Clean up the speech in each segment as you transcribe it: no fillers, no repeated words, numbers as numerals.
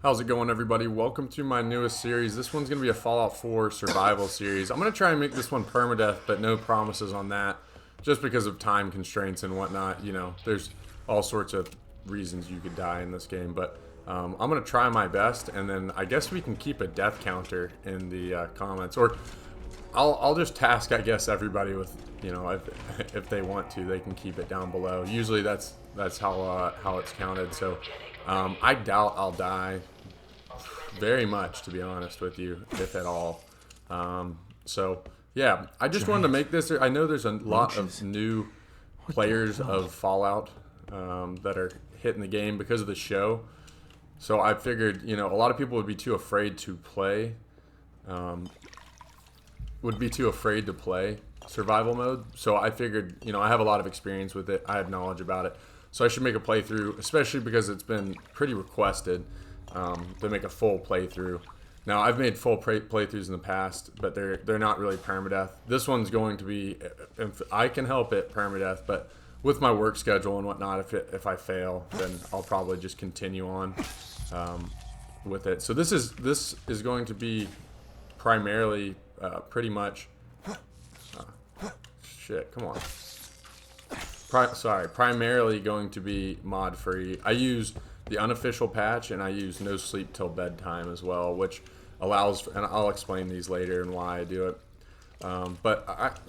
How's it going, everybody? Welcome to my newest series. This one's going to be a Fallout 4 survival series. I'm going to try and make this one permadeath, but no promises on that, just because of time constraints and whatnot. There's all sorts of reasons you could die in this game, but I'm going to try my best, and then I guess we can keep a death counter in the comments, or I'll just task, I guess, everybody with, if they want to, they can keep it down below. Usually that's how it's counted. So I doubt I'll die very much, to be honest with you, if at all. So yeah, I just wanted to make this. I know there's a lot of new players of Fallout that are hitting the game because of the show. So I figured, a lot of people would be too afraid to play. Survival mode. So I figured, I have a lot of experience with it. I have knowledge about it. So I should make a playthrough, especially because it's been pretty requested to make a full playthrough. Now, I've made full playthroughs in the past, but they're not really permadeath. This one's going to be, if I can help it, permadeath, but with my work schedule and whatnot, if I fail, then I'll probably just continue on with it. So this is going to be primarily pretty much shit, come on. Primarily going to be mod free. I use the unofficial patch, and I use no sleep till bedtime as well, which allows, and I'll explain these later and why I do it. But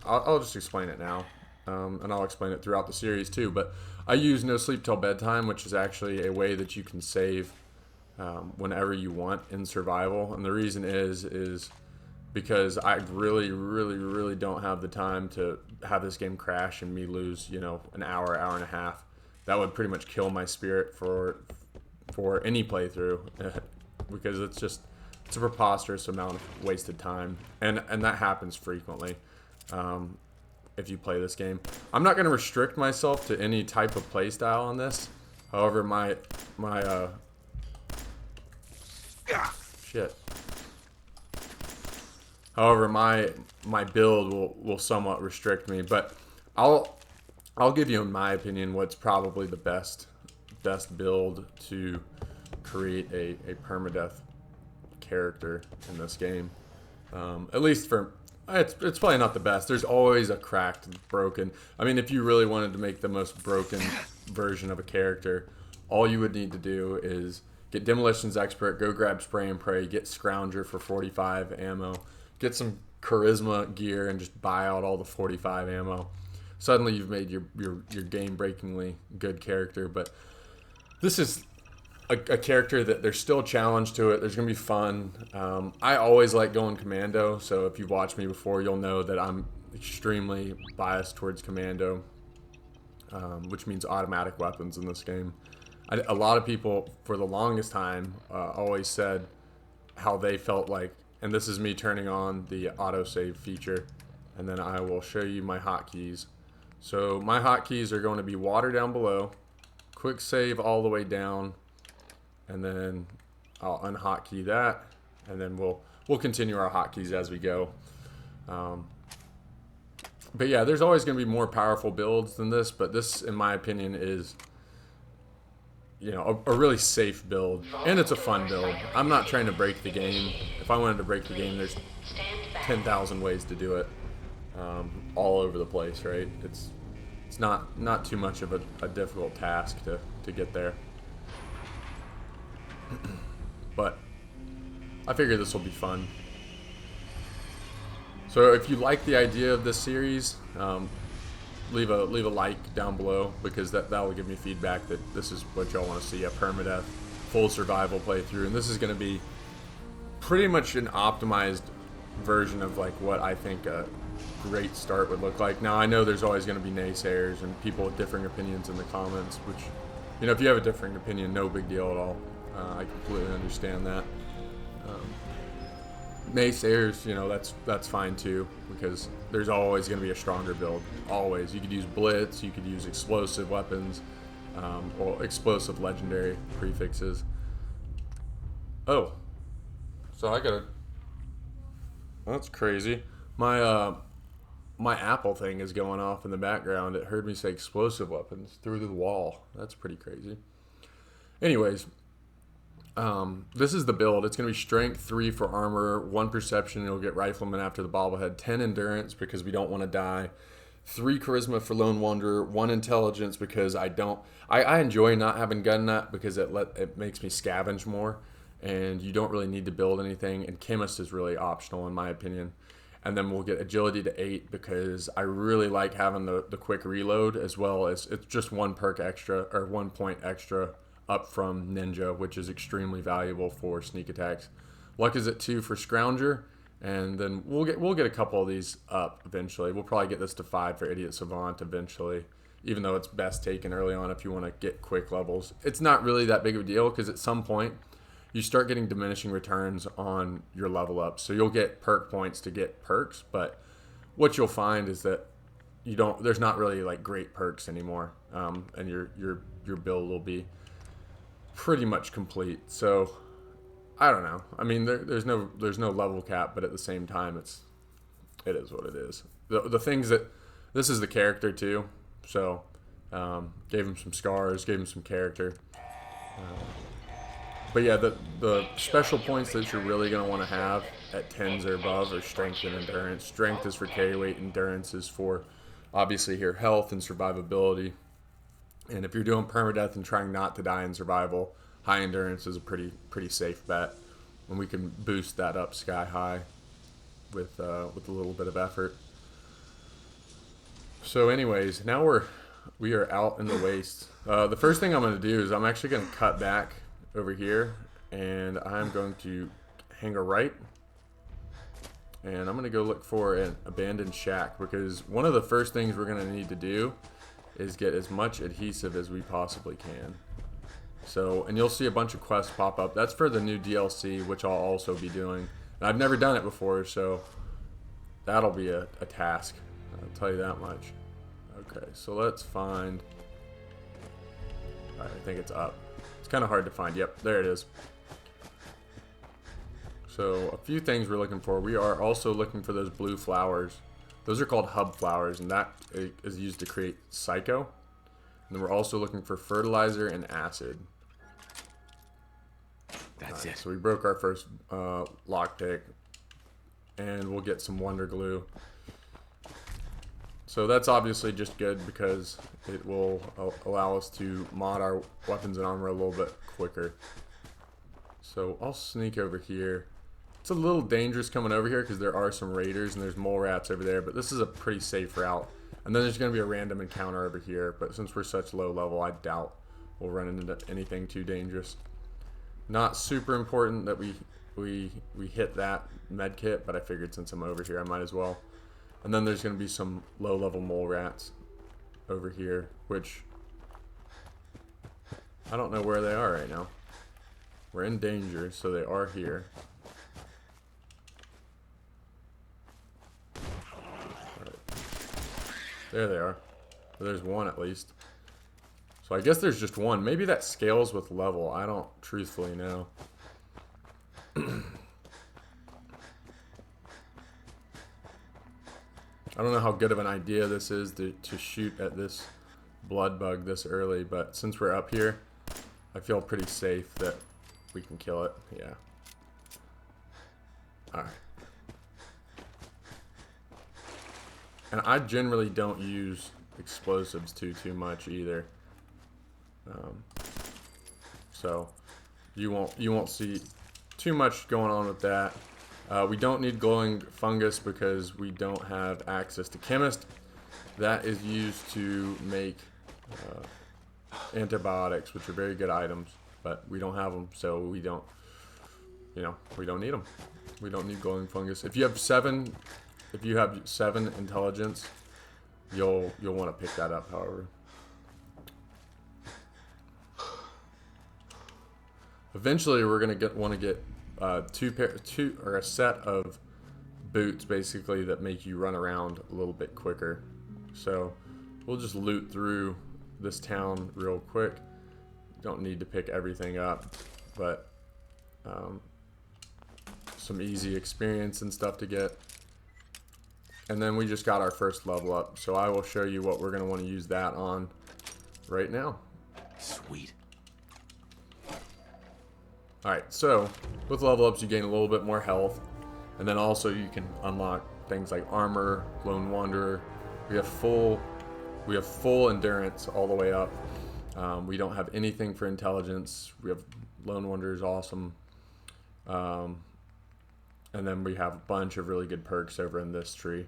I'll just explain it now, and I'll explain it throughout the series too. But I use no sleep till bedtime, which is actually a way that you can save whenever you want in survival, and the reason is because I really, really, really don't have the time to have this game crash and me lose, an hour and a half. That would pretty much kill my spirit for any playthrough because it's a preposterous amount of wasted time, and that happens frequently if you play this game. I'm not going to restrict myself to any type of playstyle on this. However, my shit. However, my build will somewhat restrict me, but I'll give you, in my opinion, what's probably the best build to create a permadeath character in this game. At least for it's probably not the best. There's always a cracked, broken. I mean, if you really wanted to make the most broken version of a character, all you would need to do is get Demolitions Expert, go grab Spray and Pray, get Scrounger for 45 ammo, get some Charisma gear, and just buy out all the 45 ammo. Suddenly you've made your game-breakingly good character. But this is a character that there's still a challenge to it. There's going to be fun. I always like going commando, so if you've watched me before, you'll know that I'm extremely biased towards commando, which means automatic weapons in this game. A lot of people, for the longest time, always said how they felt like, and this is me turning on the autosave feature, and then I will show you my hotkeys. So my hotkeys are going to be water down below, quick save all the way down, and then I'll unhotkey that, and then we'll continue our hotkeys as we go. But yeah, there's always going to be more powerful builds than this, but this, in my opinion, is a really safe build, and it's a fun build. I'm not trying to break the game. If I wanted to break the game, there's 10,000 ways to do it, all over the place, right? It's not too much of a difficult task to get there. But I figure this will be fun. So if you like the idea of this series, leave a like down below, because that will give me feedback that this is what y'all want to see, a permadeath full survival playthrough. And this is going to be pretty much an optimized version of like what I think a great start would look like. Now, I know there's always going to be naysayers and people with differing opinions in the comments, which, if you have a differing opinion, no big deal at all. I completely understand that. Naysayers, that's fine too, because there's always going to be a stronger build. Always. You could use blitz, you could use explosive weapons, or explosive legendary prefixes. Oh, so that's crazy. My Apple thing is going off in the background. It heard me say explosive weapons through the wall. That's pretty crazy. Anyways, This is the build. It's going to be strength 3 for armor, 1 perception. You'll get rifleman after the bobblehead, 10 endurance because we don't want to die, 3 charisma for lone wanderer, 1 intelligence because I enjoy not having gun nut because it makes me scavenge more, and you don't really need to build anything. And chemist is really optional in my opinion. And then we'll get agility to 8 because I really like having the quick reload, as well as it's just 1 perk extra, or 1 point extra up from ninja, which is extremely valuable for sneak attacks. Luck is at 2 for scrounger, and then we'll get a couple of these up eventually. We'll probably get this to 5 for idiot savant eventually, even though it's best taken early on if you want to get quick levels. It's not really that big of a deal because at some point you start getting diminishing returns on your level up. So you'll get perk points to get perks, but what you'll find is that there's not really like great perks anymore, and your build will be pretty much complete. So I don't know. I mean, there's no level cap, but at the same time, it is what it is. The things that this is the character too. So gave him some scars, gave him some character. But yeah, the special points that you're really going to want to have at 10s or above are strength and endurance. Strength is for carry weight, endurance is for obviously here health and survivability. And if you're doing permadeath and trying not to die in survival, high endurance is a pretty safe bet, and we can boost that up sky high with a little bit of effort. So anyways, now we are out in the waste. The first thing I'm going to do is I'm actually going to cut back over here, and I'm going to hang a right, and I'm going to go look for an abandoned shack, because one of the first things we're going to need to do is get as much adhesive as we possibly can. So, and you'll see a bunch of quests pop up. That's for the new DLC, which I'll also be doing. And I've never done it before, so that'll be a task. I'll tell you that much. Okay, so let's find... I think it's up. It's kind of hard to find. Yep, there it is. So, a few things we're looking for. We are also looking for those blue flowers. Those are called hub flowers, and that is used to create psycho. And then we're also looking for fertilizer and acid. That's it. So we broke our first lockpick, and we'll get some wonder glue. So that's obviously just good because it will allow us to mod our weapons and armor a little bit quicker. So I'll sneak over here. It's a little dangerous coming over here because there are some raiders and there's mole rats over there, but this is a pretty safe route. And then there's going to be a random encounter over here, but since we're such low level, I doubt we'll run into anything too dangerous. Not super important that we hit that med kit, but I figured since I'm over here, I might as well. And then there's going to be some low level mole rats over here, which I don't know where they are right now. We're in danger, so they are here. There they are. There's one at least. So I guess there's just one. Maybe that scales with level. I don't truthfully know. I don't know how good of an idea this is to shoot at this blood bug this early, but since we're up here, I feel pretty safe that we can kill it. Yeah. Alright. And I generally don't use explosives too much either. So you won't see too much going on with that. We don't need glowing fungus because we don't have access to chemist. That is used to make antibiotics, which are very good items, but we don't have them, so we don't need them. We don't need glowing fungus. If you have 7 intelligence, you'll want to pick that up, however. Eventually, we're gonna want to get a set of boots, basically, that make you run around a little bit quicker. So we'll just loot through this town real quick. Don't need to pick everything up, but some easy experience and stuff to get. And then we just got our first level up, so I will show you what we're going to want to use that on right now. Sweet. Alright, so with level ups you gain a little bit more health. And then also you can unlock things like armor, lone wanderer. We have full endurance all the way up. We don't have anything for intelligence. We have lone wanderer is awesome. And then we have a bunch of really good perks over in this tree.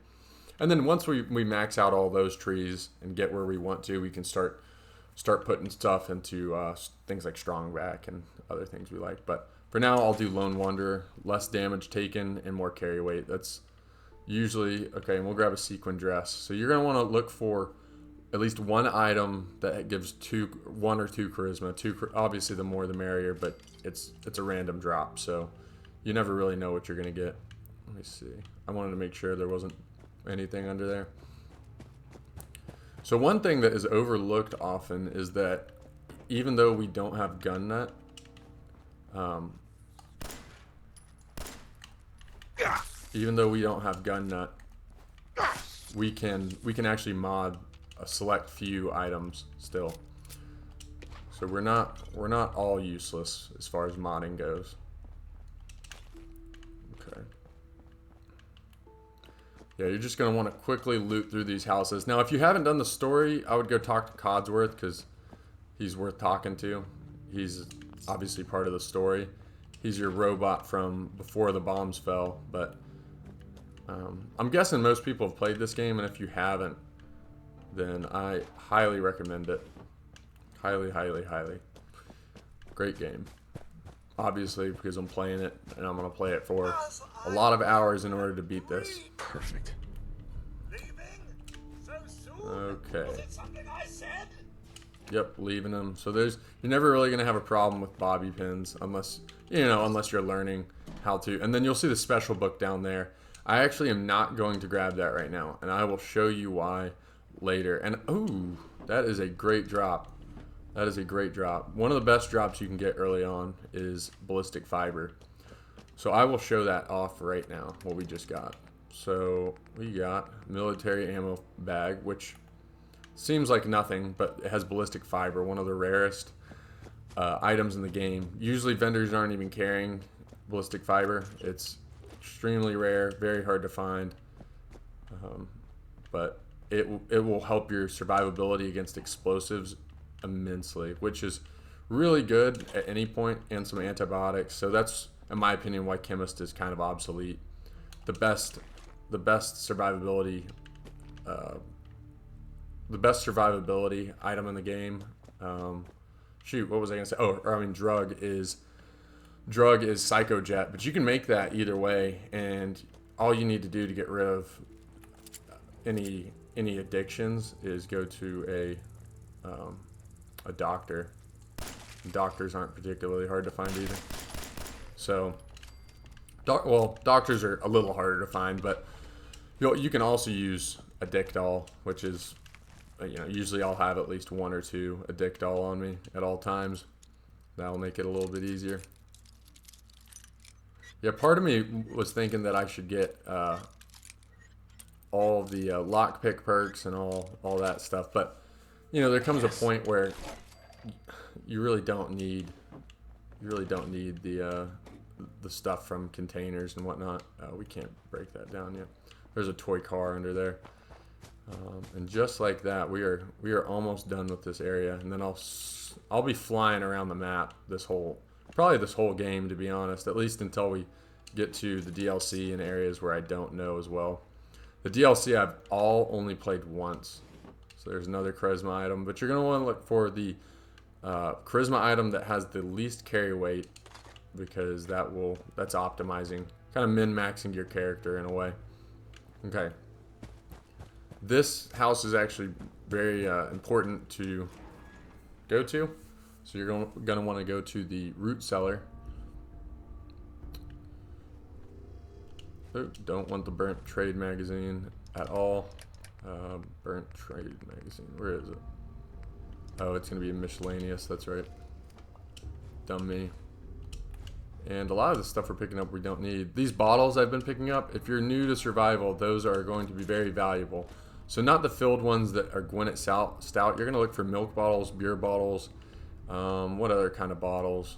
And then once we max out all those trees and get where we want to, we can start putting stuff into things like strongback and other things we like. But for now, I'll do lone wanderer, less damage taken and more carry weight. That's usually okay. And we'll grab a sequin dress. So you're gonna want to look for at least one item that gives 1 or 2 charisma. Obviously, the more the merrier, but it's a random drop, so you never really know what you're gonna get. Let me see. I wanted to make sure there wasn't anything under there. So one thing that is overlooked often is that even though we don't have gun nut, we can actually mod a select few items still. So we're not all useless as far as modding goes. Okay. Yeah, you're just going to want to quickly loot through these houses. Now, if you haven't done the story, I would go talk to Codsworth because he's worth talking to. He's obviously part of the story. He's your robot from before the bombs fell, but I'm guessing most people have played this game, and if you haven't, then I highly recommend it. Highly, highly, highly. Great game. Obviously, because I'm playing it, and I'm going to play it for a lot of hours in order to beat this. Perfect. Okay. Yep, leaving them. So you're never really going to have a problem with bobby pins unless you're learning how to. And then you'll see the special book down there. I actually am not going to grab that right now, and I will show you why later. And ooh, that is a great drop. That is a great drop. One of the best drops you can get early on is ballistic fiber. So I will show that off right now, what we just got. So we got military ammo bag, which seems like nothing, but it has ballistic fiber, one of the rarest items in the game. Usually vendors aren't even carrying ballistic fiber. It's extremely rare, very hard to find, but it will help your survivability against explosives immensely, which is really good at any point, and some antibiotics. So that's, in my opinion, why chemist is kind of obsolete. The best survivability item in the game. Shoot, what was I gonna say? Drug is Psychojet, but you can make that either way, and all you need to do to get rid of any addictions is go to a doctor. Doctors aren't particularly hard to find either. So, doctors are a little harder to find, but you can also use Addictol, which is, usually I'll have at least 1 or 2 Addictol on me at all times. That'll make it a little bit easier. Yeah, part of me was thinking that I should get all the lockpick perks and all that stuff, but there comes a point where you really don't need the stuff from containers and whatnot. We can't break that down yet. There's a toy car under there, and just like that, we are almost done with this area. And then I'll be flying around the map probably this whole game, to be honest. At least until we get to the DLC in areas where I don't know as well. The DLC I've only played once. So there's another charisma item, but you're going to want to look for the charisma item that has the least carry weight, because that's optimizing, kind of min-maxing your character in a way. Okay. This house is actually very important to go to. So you're going to want to go to the root cellar. Oh, don't want the burnt trade magazine at all. Burnt trade magazine. Where is it? Oh, it's going to be miscellaneous. That's right. Dumb me. And a lot of the stuff we're picking up we don't need. These bottles I've been picking up, if you're new to survival, those are going to be very valuable. So not the filled ones that are Gwinnett Stout. You're going to look for milk bottles, beer bottles. What other kind of bottles?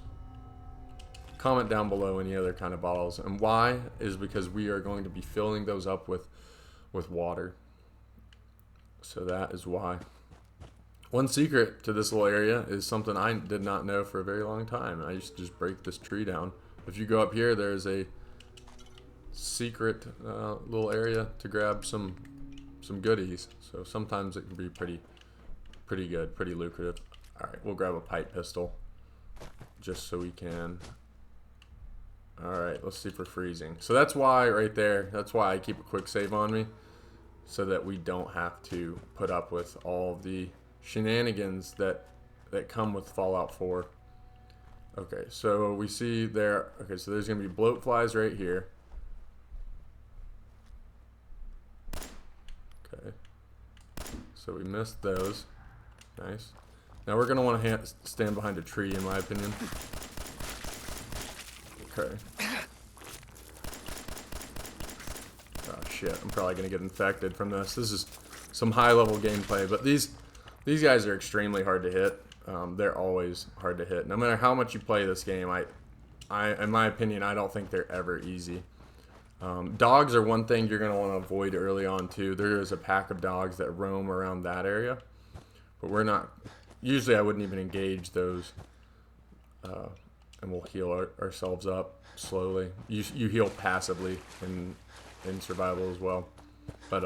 comment down below any other kind of bottles. And why is because we are going to be filling those up with water. So that is why. One secret to this little area is something I did not know for a very long time. I used to just break this tree down. If you go up here, there's a secret little area to grab some goodies. So sometimes it can be pretty good, pretty lucrative. All right, we'll grab a pipe pistol just so we can. All right, let's see if we're freezing. So that's why right there, that's why I keep a quick save on me, so that we don't have to put up with all the shenanigans that come with Fallout 4. Okay, so we see there, okay, so there's gonna be bloat flies right here. Okay, so we missed those. Nice. Now we're gonna want to stand behind a tree, in my opinion. Okay. Oh shit, I'm probably gonna get infected from this. This is some high-level gameplay, but these guys are extremely hard to hit. They're always hard to hit. No matter how much you play this game, in my opinion, I don't think they're ever easy. Dogs are one thing you're going to want to avoid early on too. There is a pack of dogs that roam around that area, but we're not. Usually, I wouldn't even engage those, and we'll heal ourselves up slowly. You heal passively in survival as well, but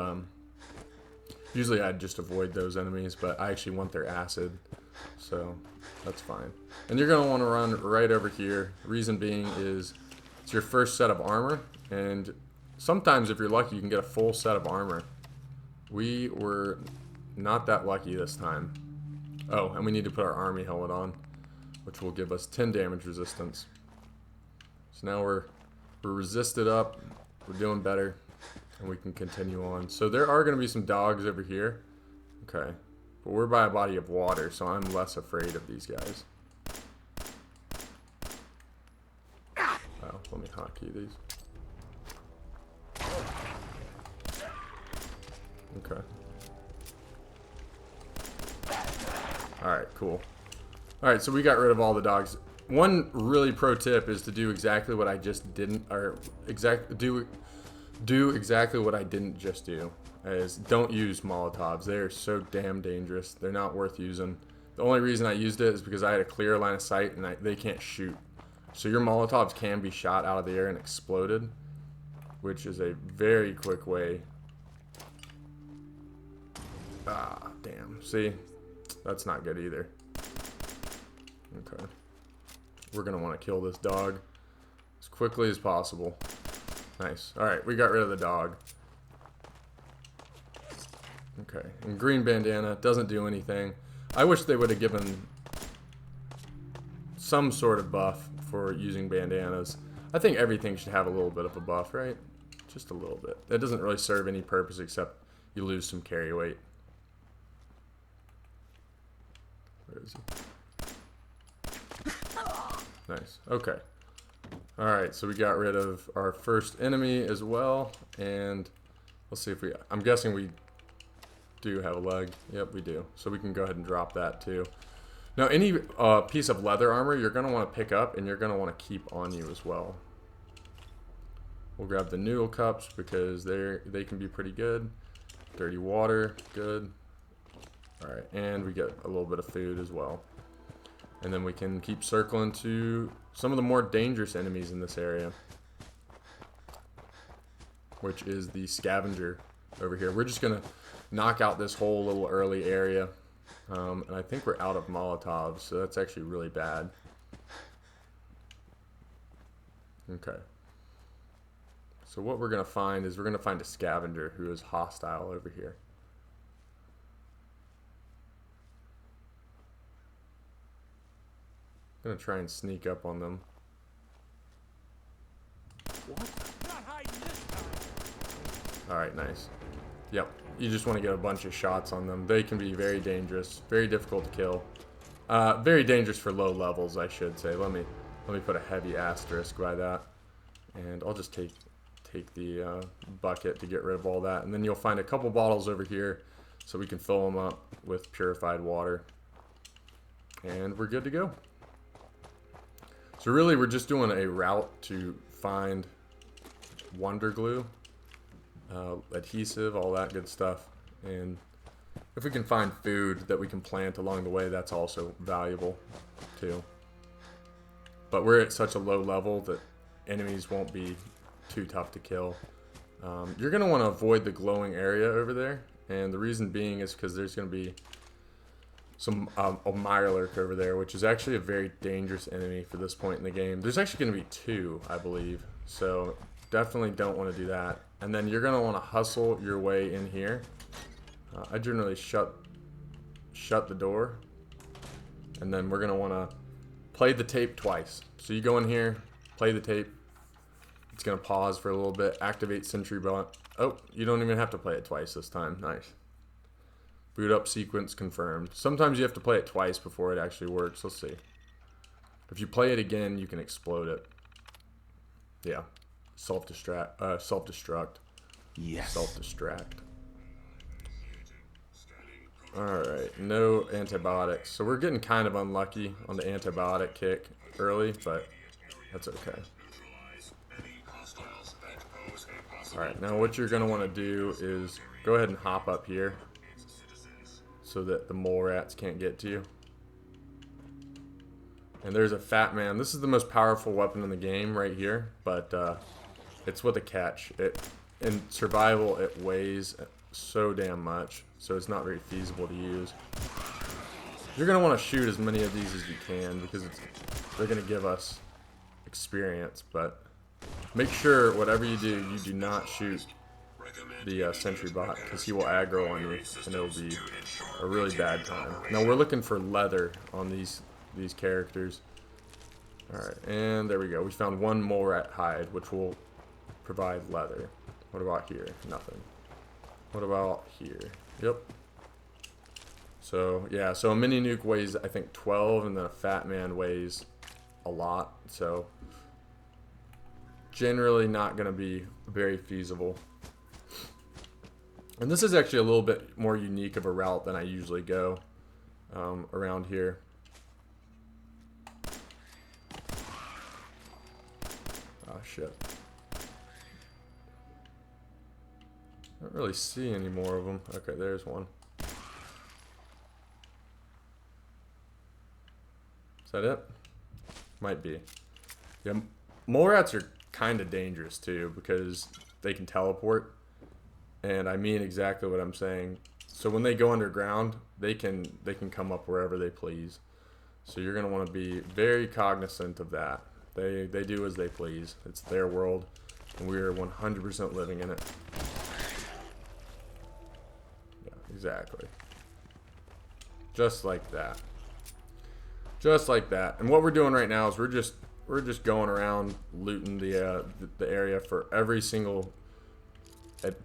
usually I'd just avoid those enemies. But I actually want their acid, so that's fine. And you're going to want to run right over here. Reason being is it's your first set of armor. And sometimes, if you're lucky, you can get a full set of armor. We were not that lucky this time. Oh, and we need to put our army helmet on, which will give us 10 damage resistance. So now we're resisted up. We're doing better, and we can continue on. So there are going to be some dogs over here. Okay, but we're by a body of water, so I'm less afraid of these guys. Oh, let me hotkey these. Okay. Alright, cool. Alright, so we got rid of all the dogs. One really pro tip is to do exactly what I just didn't, or do exactly what I didn't just do. Is don't use Molotovs. They are so damn dangerous. They're not worth using. The only reason I used it is because I had a clear line of sight and they can't shoot. So your Molotovs can be shot out of the air and exploded, which is a very quick way. Ah, damn. See? That's not good either. Okay. We're going to want to kill this dog as quickly as possible. Nice. Alright, we got rid of the dog. Okay. And green bandana doesn't do anything. I wish they would have given some sort of buff for using bandanas. I think everything should have a little bit of a buff, right? Just a little bit. That doesn't really serve any purpose except you lose some carry weight. Where is he? Nice. Okay. Alright, so we got rid of our first enemy as well. And let's see if we... I'm guessing we do have a leg. Yep, we do. So we can go ahead and drop that too. Now, any piece of leather armor you're going to want to pick up and you're going to want to keep on you as well. We'll grab the noodle cups because they can be pretty good. Dirty water, good. Alright, and we get a little bit of food as well. And then we can keep circling to some of the more dangerous enemies in this area, which is the scavenger over here. We're just going to knock out this whole little early area. And I think we're out of Molotovs, so that's actually really bad. Okay. So what we're going to find is we're going to find a scavenger who is hostile over here. I'm going to try and sneak up on them. What? Alright, nice. Yep. You just want to get a bunch of shots on them. They can be very dangerous, very difficult to kill. Very dangerous for low levels, I should say. Let me put a heavy asterisk by that. And I'll just take the bucket to get rid of all that. And then you'll find a couple bottles over here so we can fill them up with purified water. And we're good to go. So So really, we're just doing a route to find wonder glue, adhesive, all that good stuff. And if we can find food that we can plant along the way, that's also valuable too. But we're at such a low level that enemies won't be too tough to kill. You're going to want to avoid the glowing area over there. And the reason being is because there's going to be some a Mirelurk over there, which is actually a very dangerous enemy for this point in the game. There's actually going to be 2, I believe. So definitely don't want to do that. And then you're going to want to hustle your way in here. I generally shut the door. And then we're going to want to play the tape twice. So you go in here, play the tape. It's going to pause for a little bit, activate sentry bot. Oh, you don't even have to play it twice this time. Nice. Boot up sequence confirmed. Sometimes you have to play it twice before it actually works. Let's see. If you play it again, you can explode it. Yeah. Self-destruct. Yes. Self-distract. Alright, no antibiotics. So we're getting kind of unlucky on the antibiotic kick early, but that's okay. Alright, now what you're going to want to do is go ahead and hop up here so that the mole rats can't get to you. And there's a fat man. This is the most powerful weapon in the game right here, but it's with a catch. In survival, it weighs so damn much, so it's not very feasible to use. You're going to want to shoot as many of these as you can because they're going to give us experience, but make sure whatever you do not shoot the sentry bot because he will aggro on you and it'll be a really bad time. Now we're looking for leather on these characters. Alright, and there we go. We found 1 mole rat hide, which will provide leather. What about here? Nothing. What about here? Yep. So, yeah, so a mini nuke weighs, I think, 12, and then a fat man weighs a lot. So, generally not going to be very feasible. And this is actually a little bit more unique of a route than I usually go around here. Oh, shit. I don't really see any more of them. Okay, there's one. Is that it? Might be. Yeah, mole rats are kind of dangerous too because they can teleport. And I mean exactly what I'm saying. So when they go underground, they can come up wherever they please. So you're going to want to be very cognizant of that. They do as they please. It's their world, and we're 100% living in it. Yeah, exactly. Just like that. Just like that. And what we're doing right now is we're just going around looting the area for every single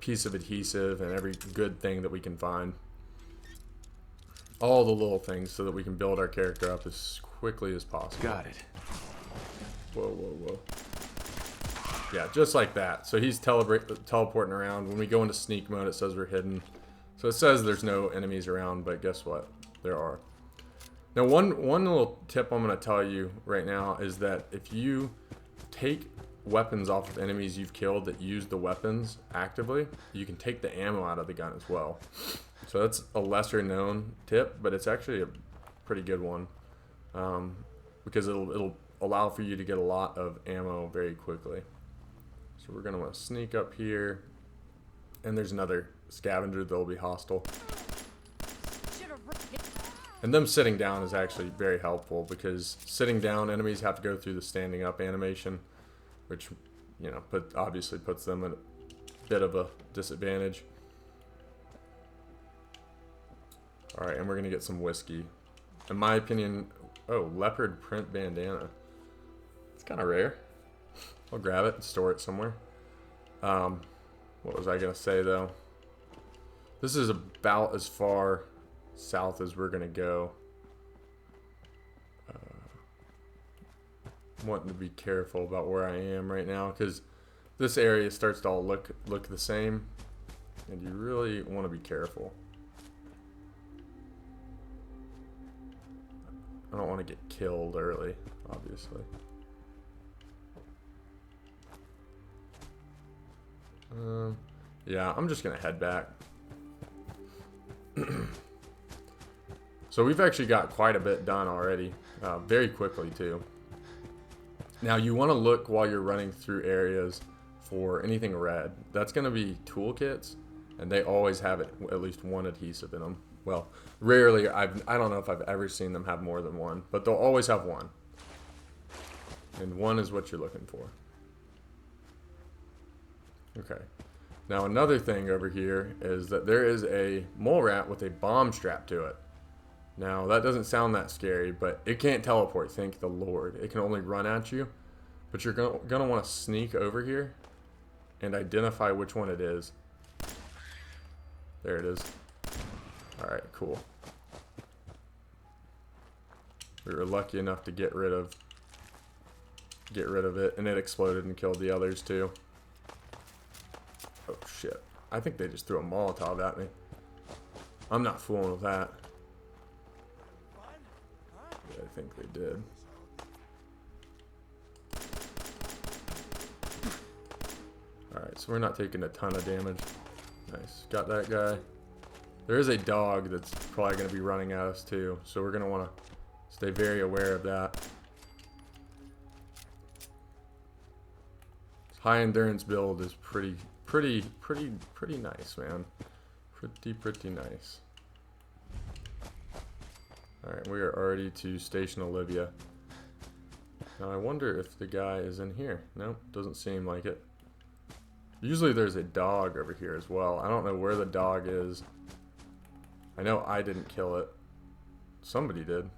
piece of adhesive and every good thing that we can find. All the little things so that we can build our character up as quickly as possible. Got it. Whoa, whoa, whoa. Yeah, just like that. So he's teleporting around. When we go into sneak mode, it says we're hidden. So it says there's no enemies around, but guess what? There are. Now, one little tip I'm going to tell you right now is that if you take weapons off of enemies you've killed that use the weapons actively, you can take the ammo out of the gun as well. So that's a lesser known tip, but it's actually a pretty good one because it'll allow for you to get a lot of ammo very quickly. So we're going to want to sneak up here, and there's another scavenger that will be hostile. And them sitting down is actually very helpful because sitting down enemies have to go through the standing up animation, which, you know, obviously puts them at a bit of a disadvantage. Alright, and we're going to get some whiskey. In my opinion, oh, leopard print bandana. It's kind of rare. I'll grab it and store it somewhere. What was I going to say, though? This is about as far south as we're going to go. I'm wanting to be careful about where I am right now because this area starts to all look the same, and you really want to be careful. I don't want to get killed early, obviously. Yeah, I'm just going to head back. So we've actually got quite a bit done already. Very quickly, too. Now, you want to look while you're running through areas for anything red. That's going to be toolkits, and they always have at least one adhesive in them. Well, rarely. I don't know if I've ever seen them have more than one, but they'll always have one. And one is what you're looking for. Okay. Now, another thing over here is that there is a mole rat with a bomb strapped to it. Now, that doesn't sound that scary, but it can't teleport, thank the Lord. It can only run at you. But you're going to want to sneak over here and identify which one it is. There it is. Alright, cool. We were lucky enough to get rid of it, and it exploded and killed the others too. Oh shit. I think they just threw a Molotov at me. I'm not fooling with that. Yeah, I think they did. Alright, so we're not taking a ton of damage. Nice. Got that guy. There is a dog that's probably going to be running at us too, so we're going to want to stay very aware of that. High endurance build is pretty nice, man. Pretty nice. Alright, we are already to Station Olivia. Now I wonder if the guy is in here. Nope, doesn't seem like it. Usually there's a dog over here as well. I don't know where the dog is. I know I didn't kill it. Somebody did.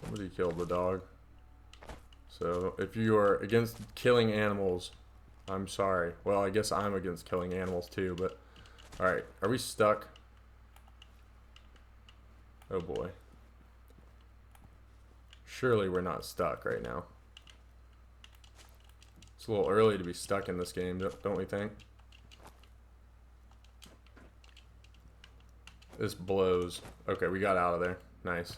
Somebody killed the dog. So if you are against killing animals, I'm sorry. Well, I guess I'm against killing animals too, but... Alright, are we stuck? Oh boy. Surely we're not stuck right now. It's a little early to be stuck in this game, don't we think? This blows. Okay, we got out of there. Nice.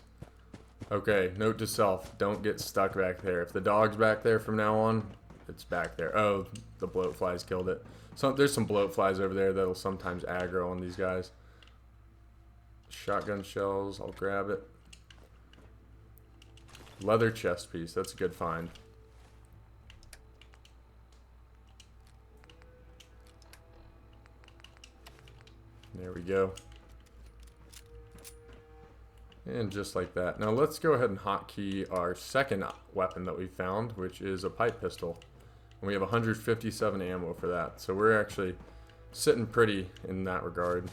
Okay, note to self, don't get stuck back there. If the dog's back there from now on, it's back there. Oh, the bloat flies killed it. So there's some bloat flies over there that'll sometimes aggro on these guys. Shotgun shells, I'll grab it. Leather chest piece, that's a good find. There we go. And just like that. Now let's go ahead and hotkey our second weapon that we found, which is a pipe pistol. And we have 157 ammo for that. So we're actually sitting pretty in that regard.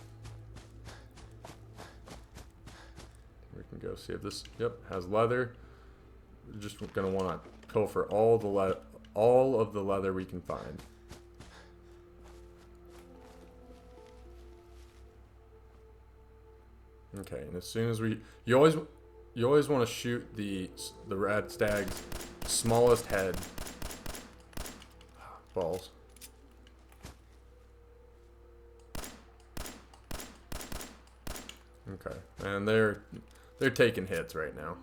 We can go see if this, yep, has leather. We're just going to want to pilfer all of the leather we can find. Okay, and as soon as you always want to shoot the rat stag's smallest head. Balls. Okay, and they're taking hits right now.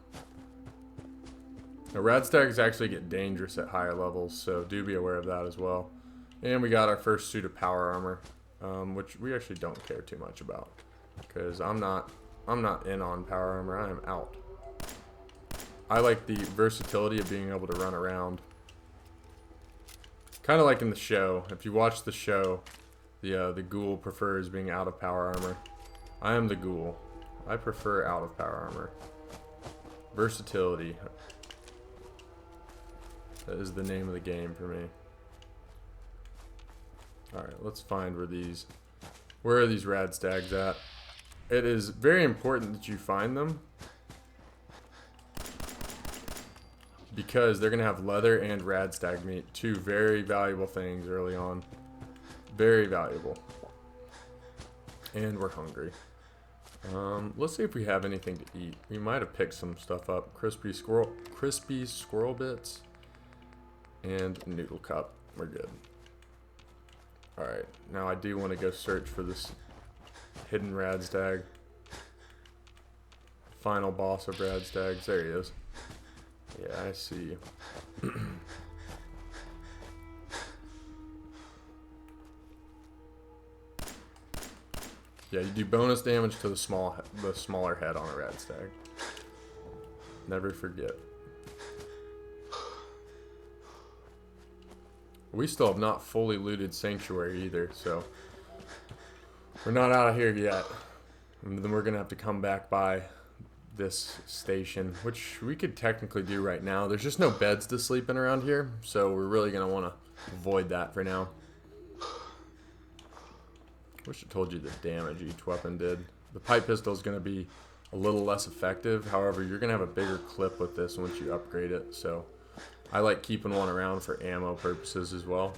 Now, rat stags actually get dangerous at higher levels, so do be aware of that as well. And we got our first suit of power armor, which we actually don't care too much about. Because I'm not in on power armor, I am out. I like the versatility of being able to run around. Kind of like in the show. If you watch the show, the ghoul prefers being out of power armor. I am the ghoul. I prefer out of power armor. Versatility. That is the name of the game for me. Alright, let's find where are these rad stags at? It is very important that you find them, because they're going to have leather and rad stag meat. Two very valuable things early on. Very valuable. And we're hungry. Let's see if we have anything to eat. We might have picked some stuff up. Crispy squirrel bits. And noodle cup. We're good. Alright, now I do want to go search for this hidden rad stag. Final boss of rad stags. There he is. Yeah, I see you. Yeah, you do bonus damage to the smaller head on a rad stag. Never forget. We still have not fully looted Sanctuary either, so we're not out of here yet. And then we're gonna have to come back by this station, which we could technically do right now. There's just no beds to sleep in around here, so we're really gonna want to avoid that for now. Wish I told you the damage each weapon did. The pipe pistol is gonna be a little less effective. However, you're gonna have a bigger clip with this once you upgrade it. So I like keeping one around for ammo purposes as well.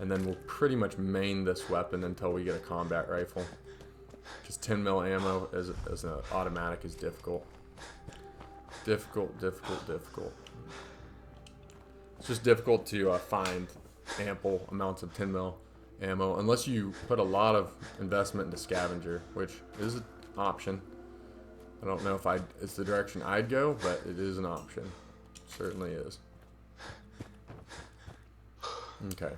And then we'll pretty much main this weapon until we get a combat rifle. Just 10 mil ammo as an automatic is difficult. Difficult. It's just difficult to find ample amounts of 10 mil ammo unless you put a lot of investment into scavenger, which is an option. I don't know if it's the direction I'd go, but it is an option. Certainly is. Okay.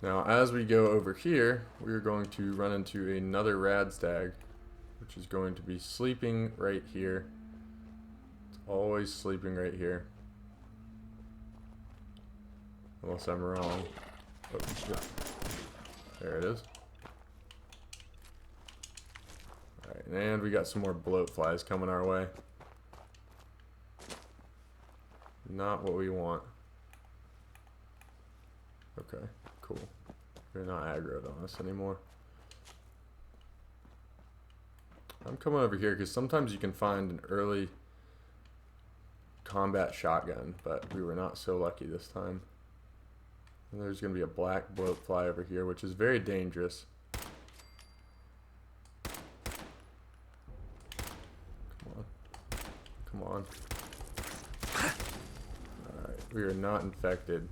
Now, as we go over here, we're going to run into another rad stag, which is going to be sleeping right here. It's always sleeping right here. Unless I'm wrong. Oh, yeah. There it is. Alright, and we got some more bloat flies coming our way. Not what we want. Okay, cool. They're not aggroed on us anymore. I'm coming over here because sometimes you can find an early combat shotgun, but we were not so lucky this time. And there's going to be a black bloat fly over here, which is very dangerous. Come on. Alright, we are not infected.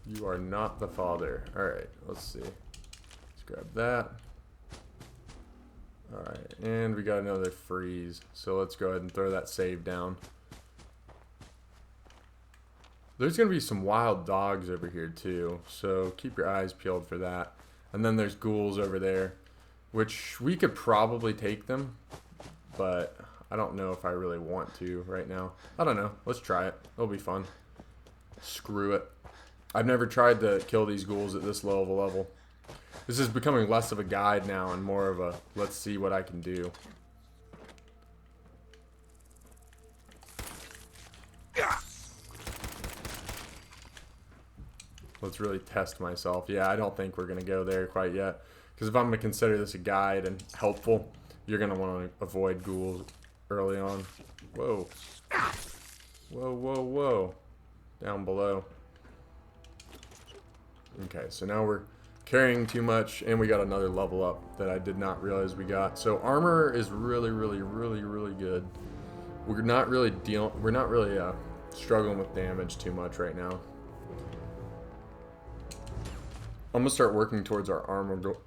You are not the father. Alright, let's see. Let's grab that. Alright, and we got another freeze. So let's go ahead and throw that save down. There's going to be some wild dogs over here too, so keep your eyes peeled for that. And then there's ghouls over there, which we could probably take them, but I don't know if I really want to right now. I don't know. Let's try it. It'll be fun. Screw it. I've never tried to kill these ghouls at this low of a level. This is becoming less of a guide now and more of a let's see what I can do. Let's really test myself. Yeah, I don't think we're going to go there quite yet. Because if I'm going to consider this a guide and helpful, you're going to want to avoid ghouls early on. Whoa. Whoa. Down below. Okay, so now we're carrying too much, and we got another level up that I did not realize we got. So armor is really good. We're not really struggling with damage too much right now. I'm gonna start working towards our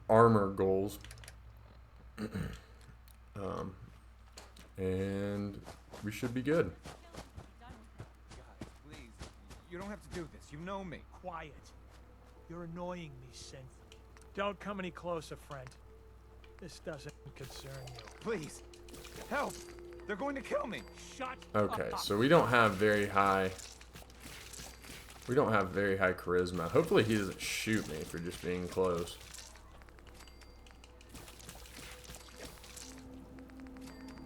armor goals, and we should be good. God, please, you don't have to do this. You know me. Quiet. You're annoying me, Synth. Don't come any closer, friend. This doesn't concern you. Please, help! They're going to kill me. Shut Okay, up. so we don't have very high. We don't have very high charisma. Hopefully he doesn't shoot me for just being close.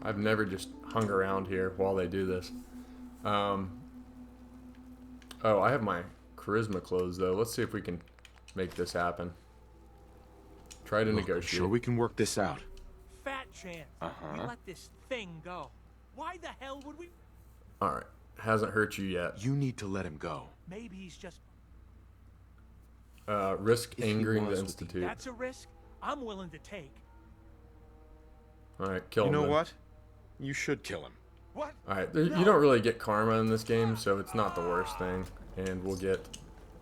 I've never just hung around here while they do this. Oh, I have my charisma closed though. Let's see if we can make this happen. Try to negotiate. Sure we can work this out. Fat chance. We let this thing go. Why the hell would we? Alright. Hasn't hurt you yet. You need to let him go. Maybe he's just... Risk If he angering the was- Institute. That's a risk I'm willing to take. Alright, kill You him know then. what? You should kill him. What? Alright, you don't really get karma in this game, so it's not the worst thing. And we'll get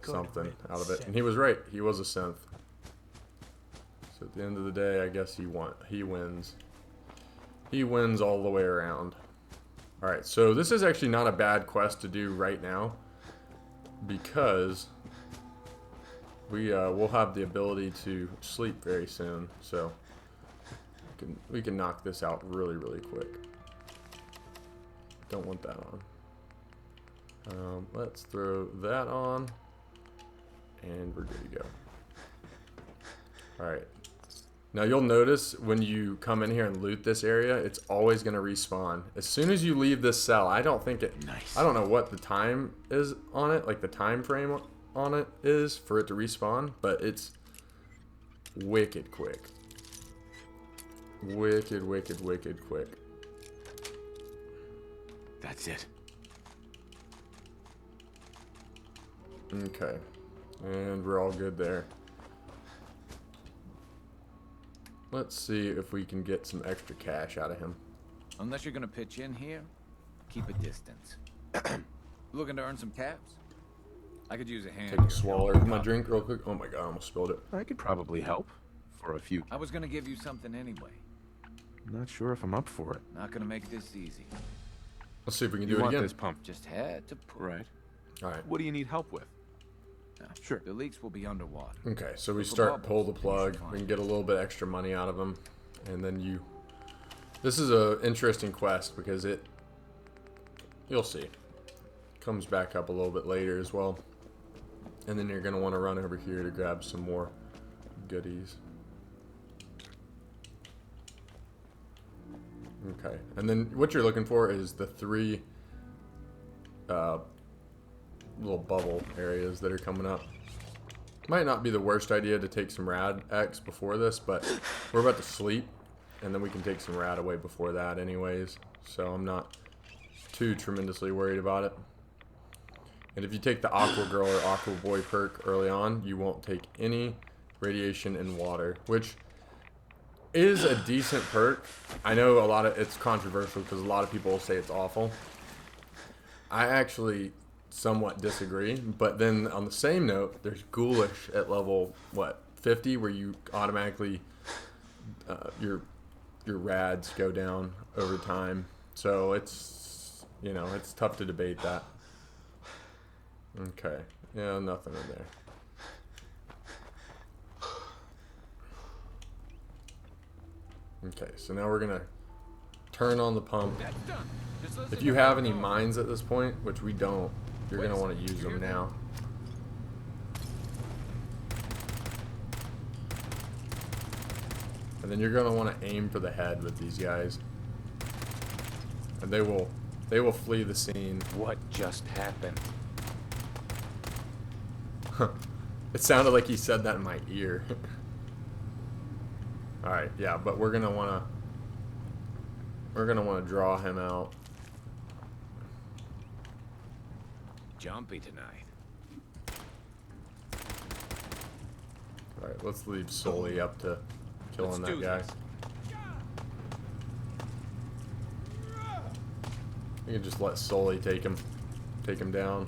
something out of it. And he was right. He was a synth. So at the end of the day, I guess he wins. He wins all the way around. Alright, so this is actually not a bad quest to do right now, because we'll have the ability to sleep very soon. So We can knock this out really, really quick. Don't want that on. Let's throw that on, and we're good to go. All right. Now you'll notice when you come in here and loot this area, it's always going to respawn. As soon as you leave this cell, I don't know what the time is on it, like the time frame on it is for it to respawn, but it's wicked quick. Wicked, wicked, wicked quick. That's it. Okay. And we're all good there. Let's see if we can get some extra cash out of him. Unless you're gonna pitch in here, keep a distance. Looking to earn some caps? I could use a hand. Take a here. swallow of my drink real quick. Oh my god, I almost spilled it. I could probably help for a few. I was gonna give you something anyway. Not sure if I'm up for it. Not gonna make this easy. Let's see if we can You do it want again. this pump? Just had to pull. Right. All right. What do you need help with? Sure. The leaks will be underwater. Okay, so we Look for start pull the bubbles. plug. We can get a little bit extra money out of them, and then you. This is a interesting quest because you'll see, comes back up a little bit later as well, and then you're gonna want to run over here to grab some more goodies. Okay, and then what you're looking for is the 3 little bubble areas that are coming up. Might not be the worst idea to take some rad X before this, but we're about to sleep, and then we can take some rad away before that anyways, so I'm not too tremendously worried about it. And if you take the Aqua Girl or Aqua Boy perk early on, you won't take any radiation and water, which is a decent perk. I know it's controversial because a lot of people will say it's awful. I actually somewhat disagree, but then on the same note, there's Ghoulish at level 50, where you automatically your rads go down over time. So it's it's tough to debate that. Okay, yeah, nothing in there. Okay, so now we're gonna turn on the pump. That's done. Just listen If you to have that any phone. mines at this point, which we don't, you're Wait gonna a want to second, use you them hear now. And then you're gonna want to aim for the head with these guys, and they will flee the scene. What just happened? It sounded like he said that in my ear. All right, yeah, but we're gonna wanna draw him out. Jumpy tonight. All right, let's leave Sully up to killing Let's that do guy. this. You can just let Sully take him down,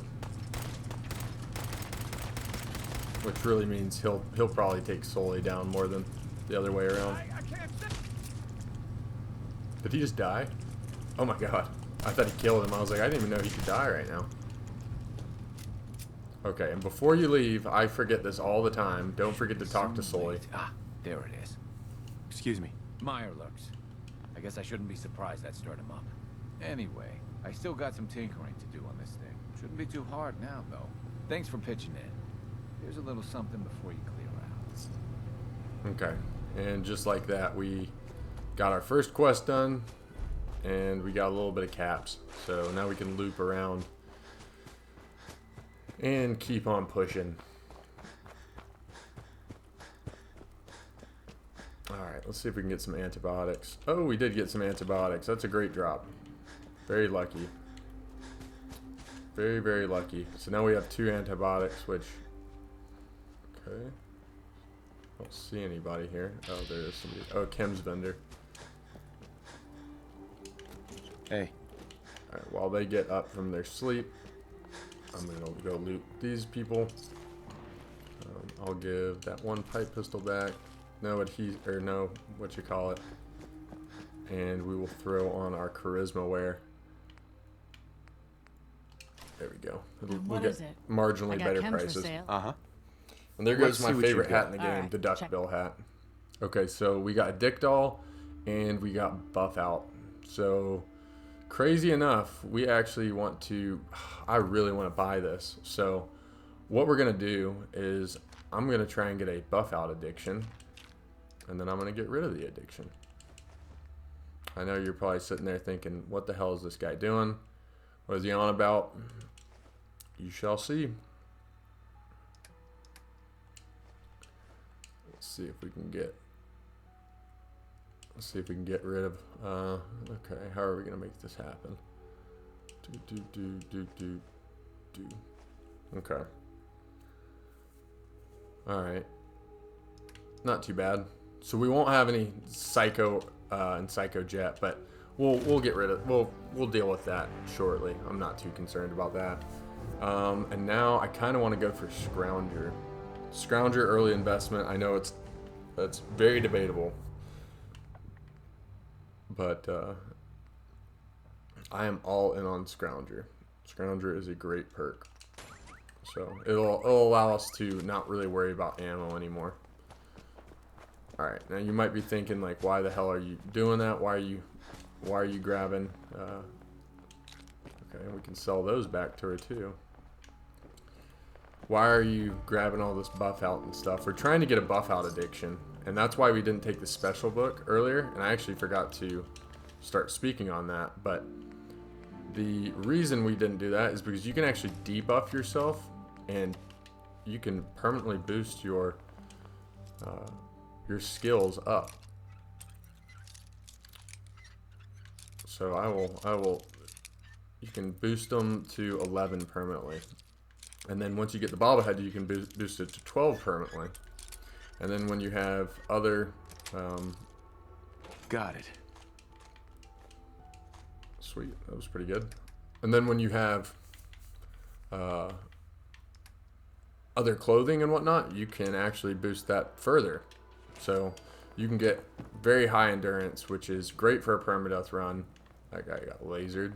which really means he'll probably take Sully down more than the other way around. Did he just die? Oh my god! I thought he killed him. I was like, I didn't even know he could die right now. Okay, and before you leave, I forget this all the time. Don't forget to talk to Sully. Ah, there it is. Excuse me. Meyer lurks. I guess I shouldn't be surprised that stirred him up. Anyway, I still got some tinkering to do on this thing. Shouldn't be too hard now, though. Thanks for pitching in. Here's a little something before you clear out. Okay, and just like that, we got our first quest done, and we got a little bit of caps. So now we can loop around and keep on pushing. Alright, let's see if we can get some antibiotics. Oh, we did get some antibiotics. That's a great drop. Very lucky. Very, very lucky. So now we have 2 antibiotics, which... Okay. I don't see anybody here. Oh, there is somebody. Oh, Kim's vendor. Hey. Alright, while they get up from their sleep, I'm gonna go loot these people. I'll give that one pipe pistol back. No, what you call it. And we will throw on our charisma wear. There we go. What get is it? marginally I got better chems for prices. sale. Uh-huh. And there Let's goes my see what you favorite got. hat in the game, Alright, the duck check. bill hat. Okay, so we got a dick doll and we got buff out. So crazy enough, we actually want to, I really want to buy this. So what we're going to do is I'm going to try and get a buff out addiction, and then I'm going to get rid of the addiction. I know you're probably sitting there thinking, what the hell is this guy doing? What is he on about? You shall see. Let's see if we can get rid of okay, how are we gonna make this happen? Do. Okay. Alright. Not too bad. So we won't have any Psycho and Psycho Jet, but we'll get rid of we'll deal with that shortly. I'm not too concerned about that. And now I kinda wanna go for Scrounger. Scrounger early investment. I know that's very debatable. But I am all in on Scrounger. Scrounger is a great perk. So it'll allow us to not really worry about ammo anymore. Alright, now you might be thinking like, why the hell are you doing that? Why are you grabbing okay, we can sell those back to her too. Why are you grabbing all this buff out and stuff? We're trying to get a buff out addiction, and that's why we didn't take the special book earlier, and I actually forgot to start speaking on that. But the reason we didn't do that is because you can actually debuff yourself, and you can permanently boost your skills up. So I will you can boost them to 11 permanently. And then once you get the bobblehead, you can boost it to 12 permanently. And then when you have other... Got it. Sweet, that was pretty good. And then when you have other clothing and whatnot, you can actually boost that further. So you can get very high endurance, which is great for a permadeath run. That guy got lasered.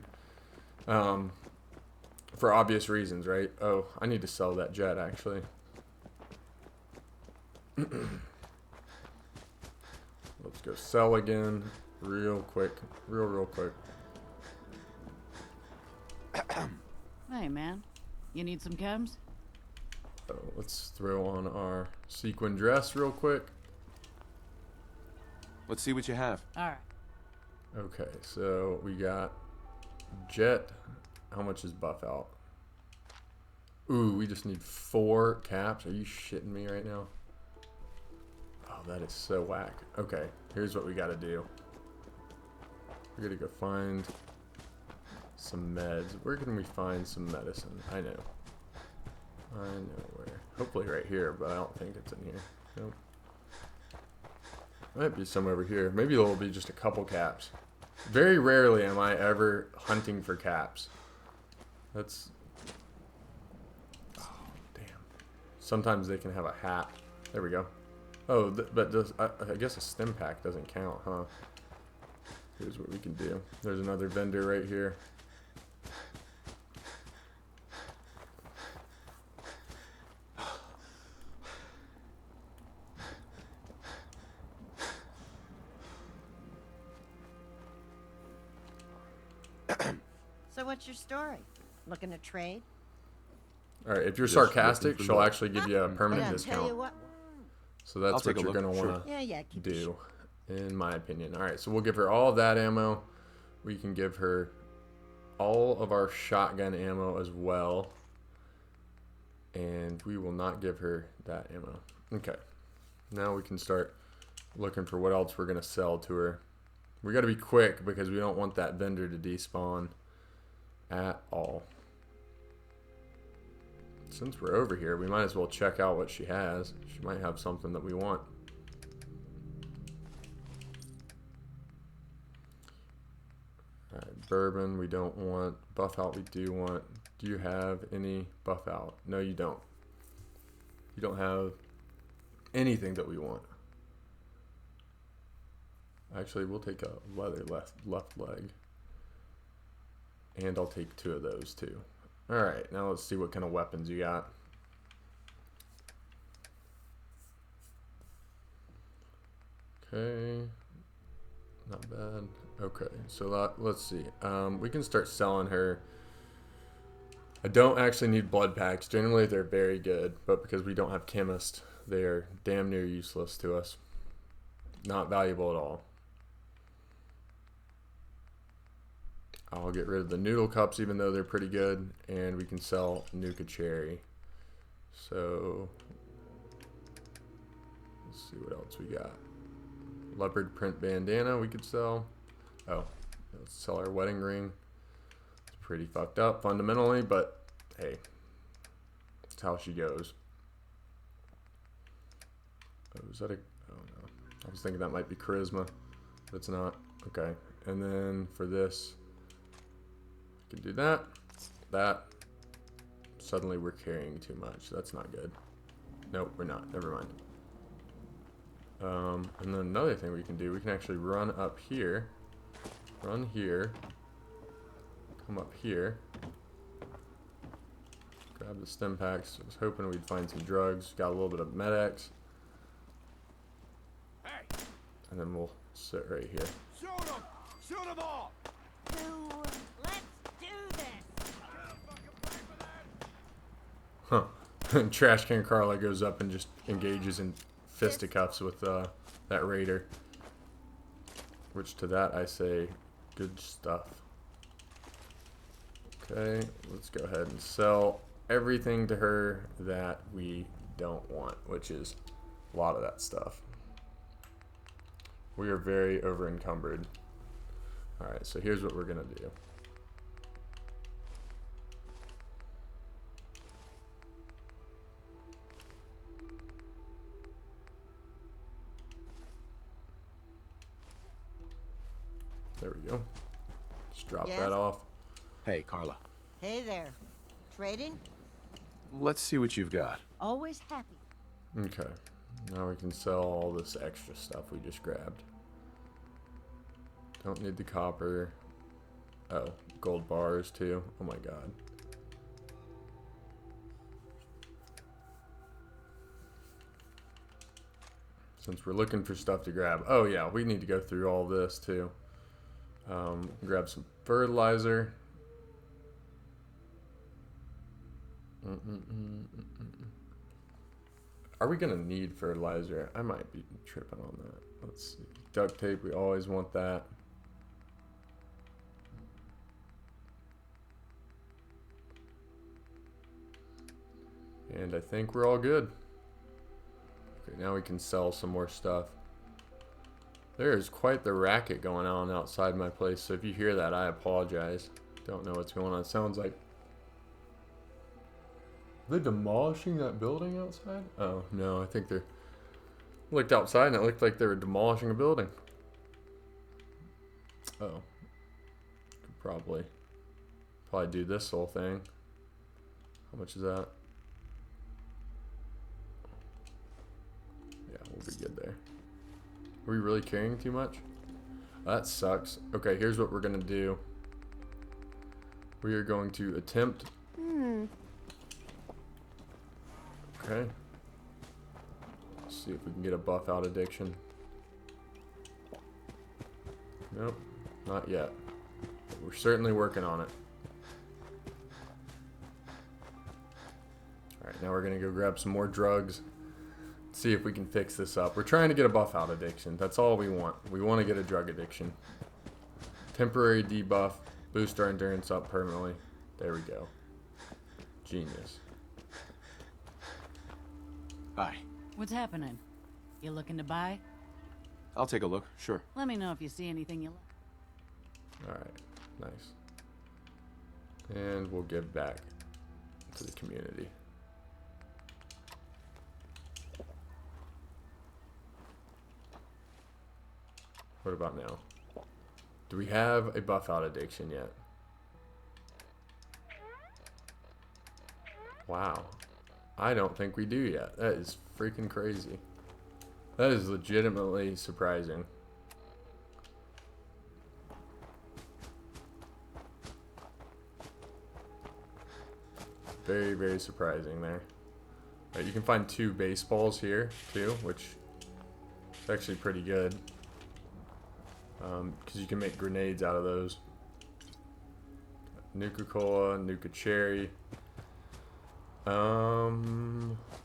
For obvious reasons, right? Oh, I need to sell that jet, actually. Let's go sell again real quick. Real quick. Hey, man. You need some chems? So let's throw on our sequin dress real quick. Let's see what you have. Alright. Okay, so we got jet. How much is buff out? Ooh, we just need 4 caps. Are you shitting me right now? Oh, that is so whack. Okay, here's what we gotta do. We're gonna go find some meds. Where can we find some medicine? I know where. Hopefully right here, but I don't think it's in here. Nope. Might be somewhere over here. Maybe there'll be just a couple caps. Very rarely am I ever hunting for caps. That's... Oh, damn. Sometimes they can have a hat. There we go. Oh, but I guess a stim pack doesn't count, huh? Here's what we can do. There's another vendor right here. So what's your story? Looking to trade? Alright, if you're Just sarcastic, looking for she'll luck. actually give you a permanent Yeah, tell discount. you what. So that's I'll what take a you're look, going to sure. want to Yeah, keep it do, in my opinion. Alright, so we'll give her all of that ammo. We can give her all of our shotgun ammo as well. And we will not give her that ammo. Okay. Now we can start looking for what else we're going to sell to her. We got to be quick because we don't want that vendor to despawn at all. Since we're over here, we might as well check out what she has. She might have something that we want. Alright, bourbon we don't want. Buff out we do want. Do you have any buff out? No, you don't. You don't have anything that we want. Actually, we'll take a leather left leg. And I'll take 2 of those too. Alright, now let's see what kind of weapons you got. Okay. Not bad. Okay, so let's see. We can start selling her. I don't actually need blood packs. Generally, they're very good, but because we don't have chemist, they are damn near useless to us. Not valuable at all. I'll get rid of the noodle cups, even though they're pretty good, and we can sell Nuka Cherry. So, let's see what else we got. Leopard print bandana we could sell. Oh, let's sell our wedding ring. It's pretty fucked up fundamentally, but hey, that's how she goes. Oh, is that a... Oh no. I was thinking that might be charisma, but it's not. Okay, and then for this, we can do that. That. Suddenly we're carrying too much. That's not good. Nope, we're not. Never mind. And then another thing we can do, we can actually run up here, run here, come up here, grab the stim packs. I was hoping we'd find some drugs. Got a little bit of Med-X. Hey, And then we'll sit right here. shoot them! Shoot them all! Let's do this. Huh. And Trash Can Carla goes up and just engages in fisticuffs with that raider. Which to that I say, good stuff. Okay, let's go ahead and sell everything to her that we don't want, which is a lot of that stuff. We are very over encumbered. Alright, so here's what we're gonna do. There we go. Just drop Yes? that off. Hey, Carla. Hey there. Trading? Let's see what you've got. Always happy. Okay. Now we can sell all this extra stuff we just grabbed. Don't need the copper. Oh, gold bars too. Oh my god. Since we're looking for stuff to grab. Oh yeah, we need to go through all this too. Grab some fertilizer. Are we gonna need fertilizer? I might be tripping on that. Let's see. Duct tape, we always want that. And I think we're all good. Okay, now we can sell some more stuff. There is quite the racket going on outside my place, so if you hear that, I apologize. Don't know what's going on. It sounds like... Are they demolishing that building outside? Oh, no, I think they're... I looked outside and it looked like they were demolishing a building. Oh. Could probably do this whole thing. How much is that? Yeah, we'll be good there. Are we really carrying too much? That sucks. Okay, here's what we're gonna do. We are going to attempt... Okay. Let's see if we can get a buff out addiction. Nope, not yet. But we're certainly working on it. Alright, now we're gonna go grab some more drugs. See if we can fix this up. We're trying to get a buff out addiction. That's all we want. We want to get a drug addiction. Temporary debuff. Boost our endurance up permanently. There we go. Genius. Hi. What's happening? You looking to buy? I'll take a look, sure. Let me know if you see anything you like. Alright. Nice. And we'll give back to the community. What about now? Do we have a buff out addiction yet? Wow. I don't think we do yet. That is freaking crazy. That is legitimately surprising. Very, very surprising there. Right, you can find 2 baseballs here too, which is actually pretty good. because you can make grenades out of those. Nuka-Cola, Nuka-Cherry.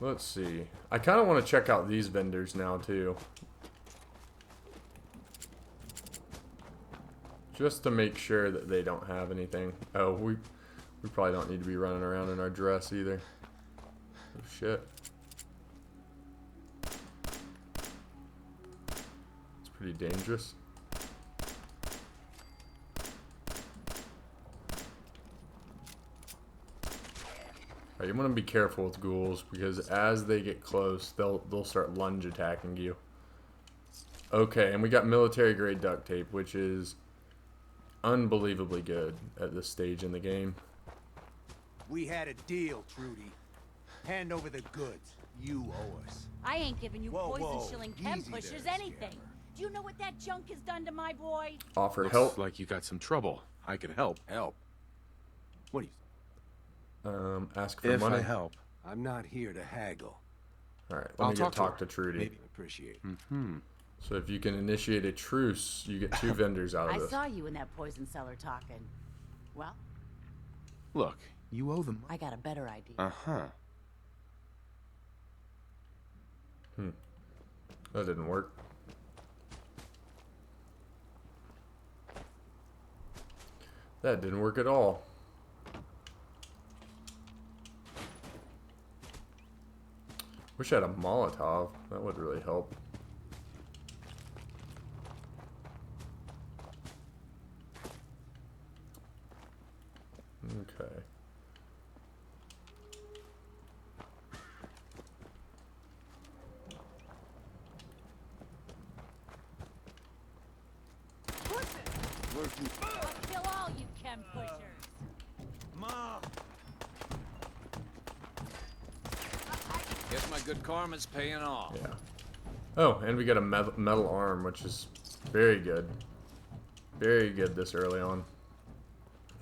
Let's see. I kind of want to check out these vendors now too. Just to make sure that they don't have anything. Oh, we probably don't need to be running around in our dress either. Oh shit. It's pretty dangerous. Alright, you want to be careful with ghouls because as they get close, they'll start lunge attacking you. Okay, and we got military grade duct tape, which is unbelievably good at this stage in the game. We had a deal, Trudy. Hand over the goods. You owe us. I ain't giving you Whoa, poison whoa. shilling chem Easy pushers there, anything. scammer. Do you know what that junk has done to my boy? Offer Looks help. like you got some trouble. I can help. Help? What do you... Ask for If money. I help. I'm not here to haggle. Alright, I'll let me talk to Trudy. Maybe appreciate it. So if you can initiate a truce, you get 2 vendors out of I this. saw you in that poison cellar talking. Well, Look, you owe them... I got a better idea. Uh-huh. That didn't work. That didn't work at all. Wish I had a Molotov. That would really help. Okay. I'll kill all you chem pushers. Mom! Guess my good karma's paying off. Yeah. Oh, and we got a metal arm, which is very good. Very good this early on.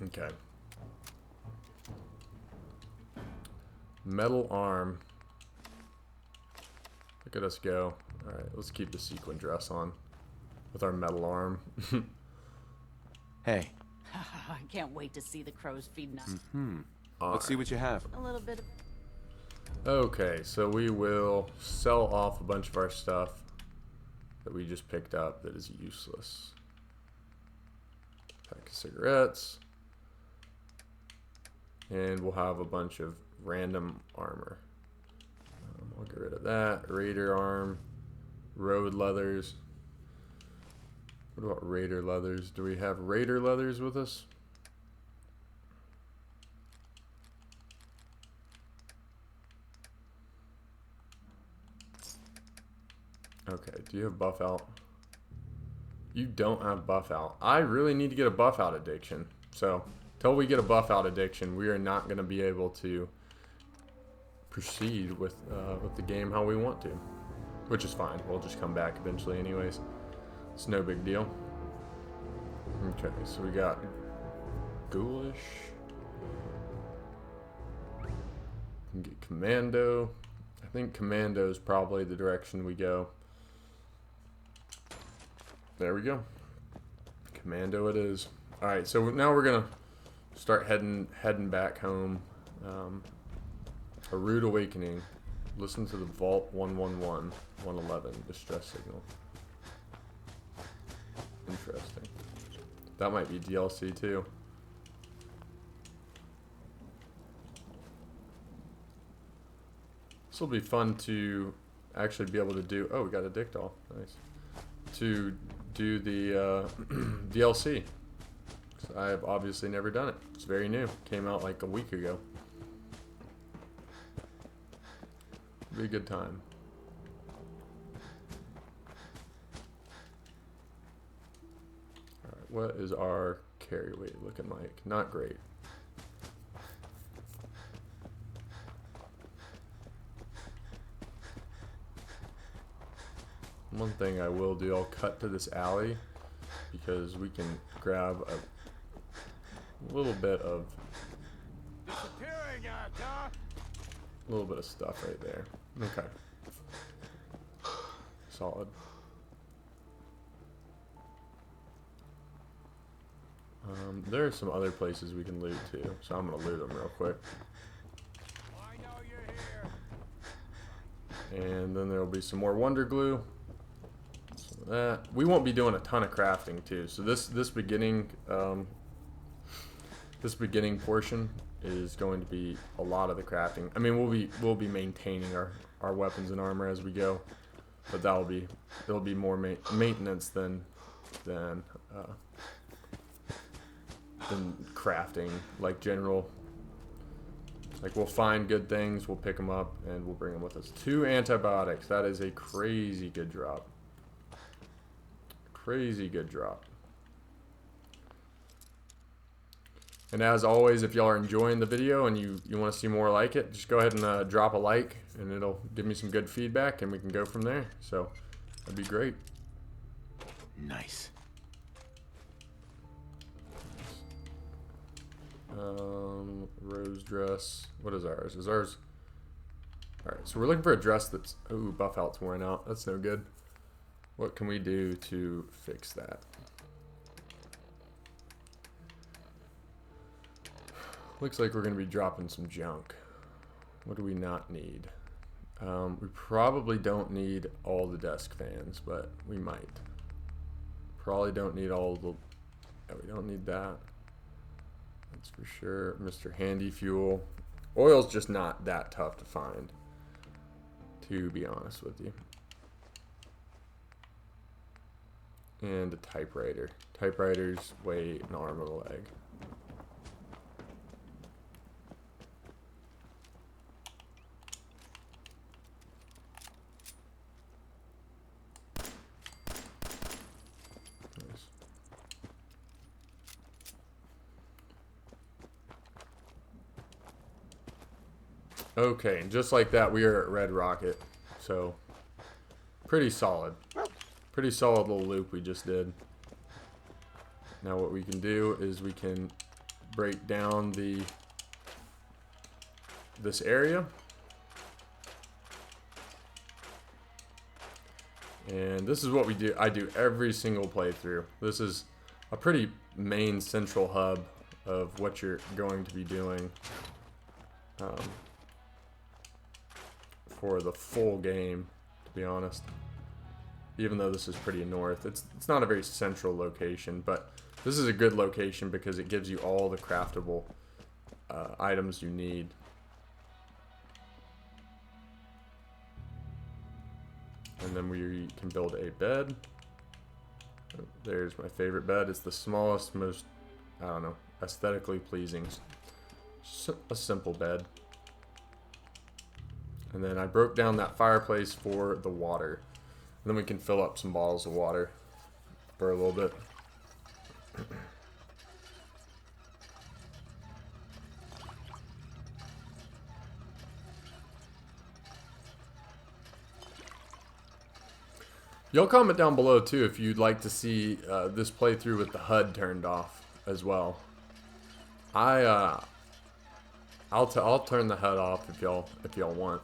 Okay. Metal arm. Look at us go. Alright, let's keep the sequin dress on. With our metal arm. Hey, I can't wait to see the crows feeding us. let's see what you have. A little bit of... Okay, so we will sell off a bunch of our stuff that we just picked up that is useless. Pack of cigarettes. And we'll have a bunch of random armor. I'll get rid of that. Raider arm. Road leathers. What about raider leathers? Do we have raider leathers with us? Okay, do you have buff out? You don't have buff out. I really need to get a buff out addiction. So, until we get a buff out addiction, we are not going to be able to proceed with the game how we want to. Which is fine. We'll just come back eventually anyways. It's no big deal. Okay, so we got ghoulish. We can get commando. I think commando is probably the direction we go. There we go. Commando it is. Alright, so now we're gonna start heading back home. A rude awakening. Listen to the Vault 111, 111 distress signal. Interesting. That might be DLC too. This will be fun to actually be able to do. Oh, we got a dick doll. Nice. To do the DLC. 'Cause I've obviously never done it. It's very new. Came out like a week ago. Be a good time. Alright, what is our carry weight looking like? Not great. One thing I will do, I'll cut to this alley because we can grab a little bit of Disappearing act, huh? stuff right there. Okay. Solid. There are some other places we can loot too, so I'm gonna loot them real quick. I know you're here. And then there will be some more wonder glue. Some of that. We won't be doing a ton of crafting too, so this beginning portion is going to be a lot of the crafting. I mean, we'll be maintaining our weapons and armor as we go, but there'll be more maintenance than crafting, like general. Like, we'll find good things, we'll pick them up, and we'll bring them with us. 2 antibiotics. That is a crazy good drop. Crazy good drop. And as always, if y'all are enjoying the video and you want to see more like it, just go ahead and drop a like, and it'll give me some good feedback, and we can go from there. So, that'd be great. Nice. Rose dress. What is ours? Is ours... Alright, so we're looking for a dress that's... Ooh, buff out's worn out. That's no good. What can we do to fix that? Looks like we're going to be dropping some junk. What do we not need? We probably don't need all the desk fans, but we might. Probably don't need all the... Yeah, we don't need that. That's for sure. Mr. Handy Fuel. Oil's just not that tough to find, to be honest with you. And a typewriter. Typewriters weigh an arm and a leg. Okay, and just like that, we are at Red Rocket. So, pretty solid. Pretty solid little loop we just did. Now what we can do is we can break down this area. And this is what we do. I do every single playthrough. This is a pretty main central hub of what you're going to be doing. For the full game, to be honest. Even though this is pretty north, it's not a very central location, but this is a good location because it gives you all the craftable items you need. And then we can build a bed. There's my favorite bed. It's the smallest, most, I don't know, aesthetically pleasing. A simple bed. And then I broke down that fireplace for the water. And then we can fill up some bottles of water for a little bit. Y'all comment down below too if you'd like to see this playthrough with the HUD turned off as well. I'll turn the HUD off if y'all want.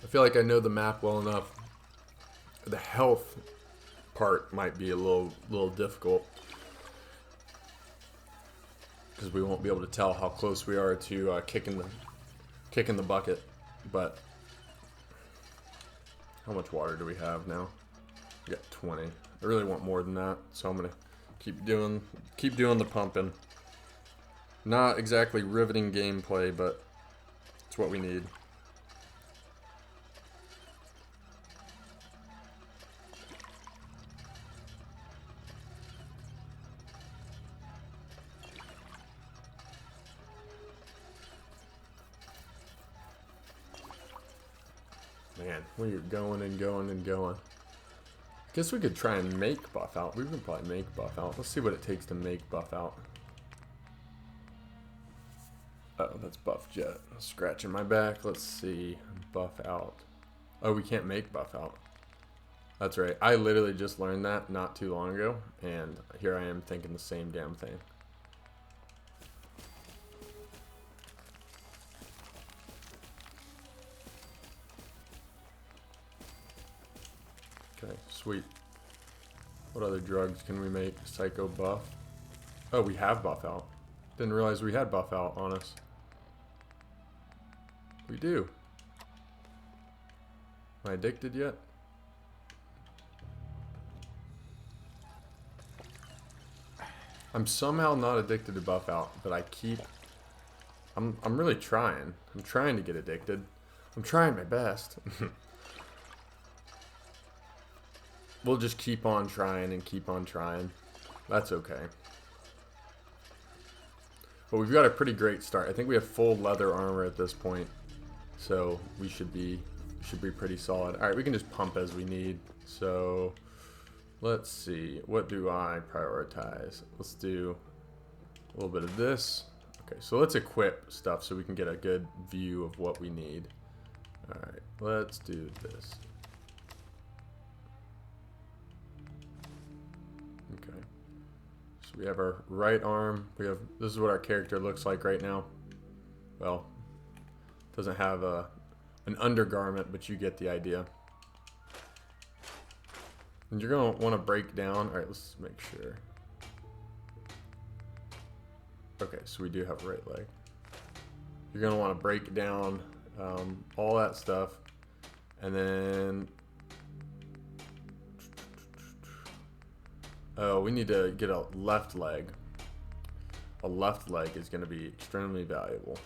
I feel like I know the map well enough. The health part might be a little difficult because we won't be able to tell how close we are to kicking the bucket. But how much water do we have now? We got 20. I really want more than that, so I'm gonna keep doing the pumping. Not exactly riveting gameplay, but it's what we need. Man, we are going and going and going. Guess we could try and make buff out. We can probably make buff out. Let's see what it takes to make buff out. Oh, that's buff jet. Scratching my back. Let's see. Buff out. Oh, we can't make buff out. That's right. I literally just learned that not too long ago, and here I am thinking the same damn thing. Okay, sweet. What other drugs can we make? Psycho buff. Oh, we have buff out. Didn't realize we had buff out on us. We do. Am I addicted yet? I'm somehow not addicted to buff out, but I keep... I'm really trying. I'm trying to get addicted. I'm trying my best. We'll just keep on trying and keep on trying. That's okay. But we've got a pretty great start. I think we have full leather armor at this point. So we should be pretty solid. Alright, we can just pump as we need. So let's see. What do I prioritize? Let's do a little bit of this. Okay, so let's equip stuff so we can get a good view of what we need. Alright, let's do this. Okay. So we have our right arm. This is what our character looks like right now. Well, doesn't have an undergarment, but you get the idea. And you're going to want to break down. Alright, let's make sure. Okay, so we do have a right leg. You're going to want to break down all that stuff. And then... Oh, we need to get a left leg. A left leg is going to be extremely valuable.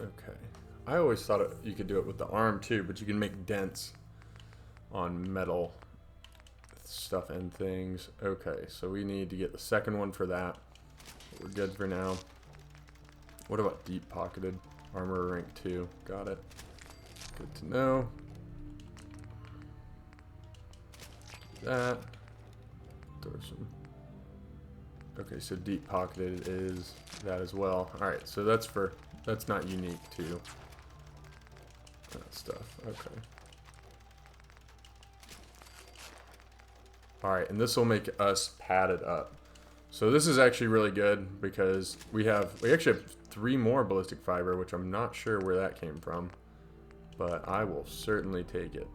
Okay. I always thought you could do it with the arm too, but you can make dents on metal stuff and things. Okay, so we need to get the second one for that. We're good for now. What about deep pocketed? Armor rank 2. Got it. Good to know. That. Throw some. Okay, so deep pocketed is that as well. Alright, so that's not unique to that stuff. Okay. Alright, and this will make us padded up. So this is actually really good because we actually have 3 more ballistic fiber, which I'm not sure where that came from, but I will certainly take it.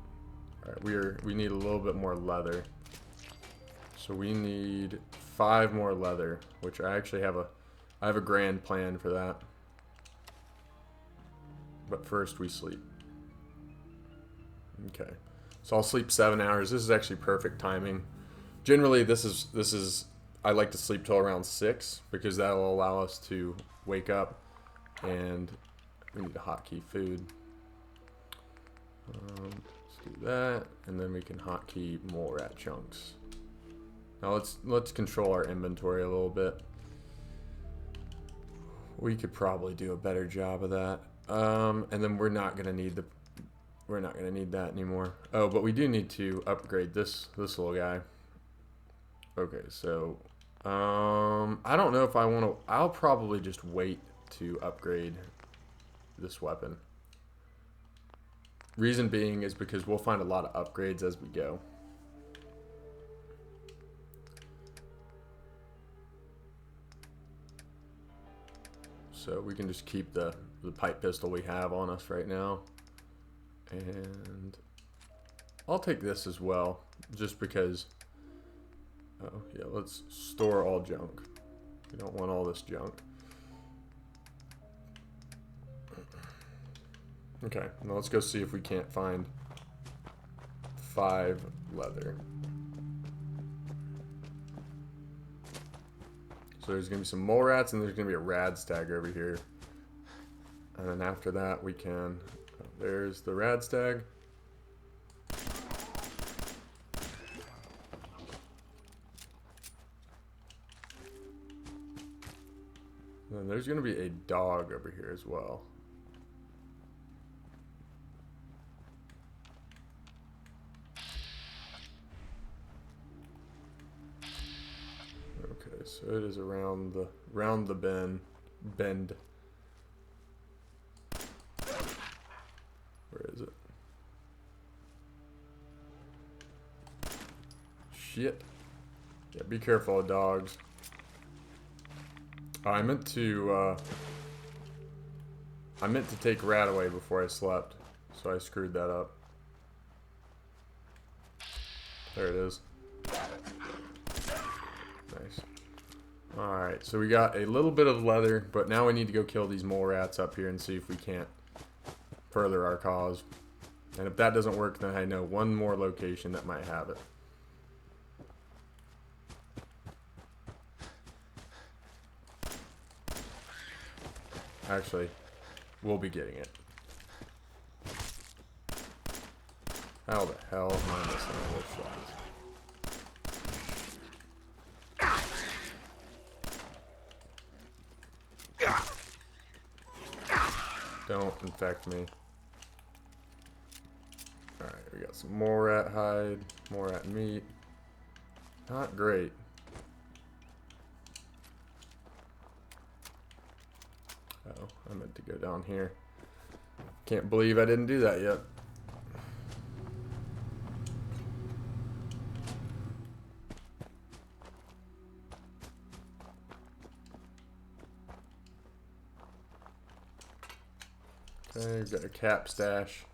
Alright, we need a little bit more leather. So we need 5 more leather, which I actually have a grand plan for that. But first we sleep. Okay. So I'll sleep 7 hours. This is actually perfect timing. Generally this is I like to sleep till around 6 because that will allow us to wake up, and we need to hotkey food. Let's do that, and then we can hotkey mole rat chunks. Now let's control our inventory a little bit. We could probably do a better job of that. And then we're not gonna need that anymore. Oh, but we do need to upgrade this little guy. Okay, so I don't know if I want to. I'll probably just wait to upgrade this weapon. Reason being is because we'll find a lot of upgrades as we go. So we can just keep the pipe pistol we have on us right now. And I'll take this as well, just because. Oh, yeah, let's store all junk. We don't want all this junk. Okay, now let's go see if we can't find 5 leather. So there's going to be some mole rats, and there's going to be a rad stag over here. And then after that, we can... Oh, there's the rad stag. And then there's going to be a dog over here as well. Okay, so it is around the bend. Where is it? Shit. Yeah, be careful of dogs. I meant to take Rat away before I slept, so I screwed that up. There it is. Nice. Alright, so we got a little bit of leather, but now we need to go kill these mole rats up here and see if we can't further our cause. And if that doesn't work, then I know one more location that might have it. Actually, we'll be getting it. How the hell am I missing all those shots? Don't infect me. Alright, we got some more rat hide, more rat meat. Not great. Oh, I meant to go down here. Can't believe I didn't do that yet. Okay, we've got a cap stash,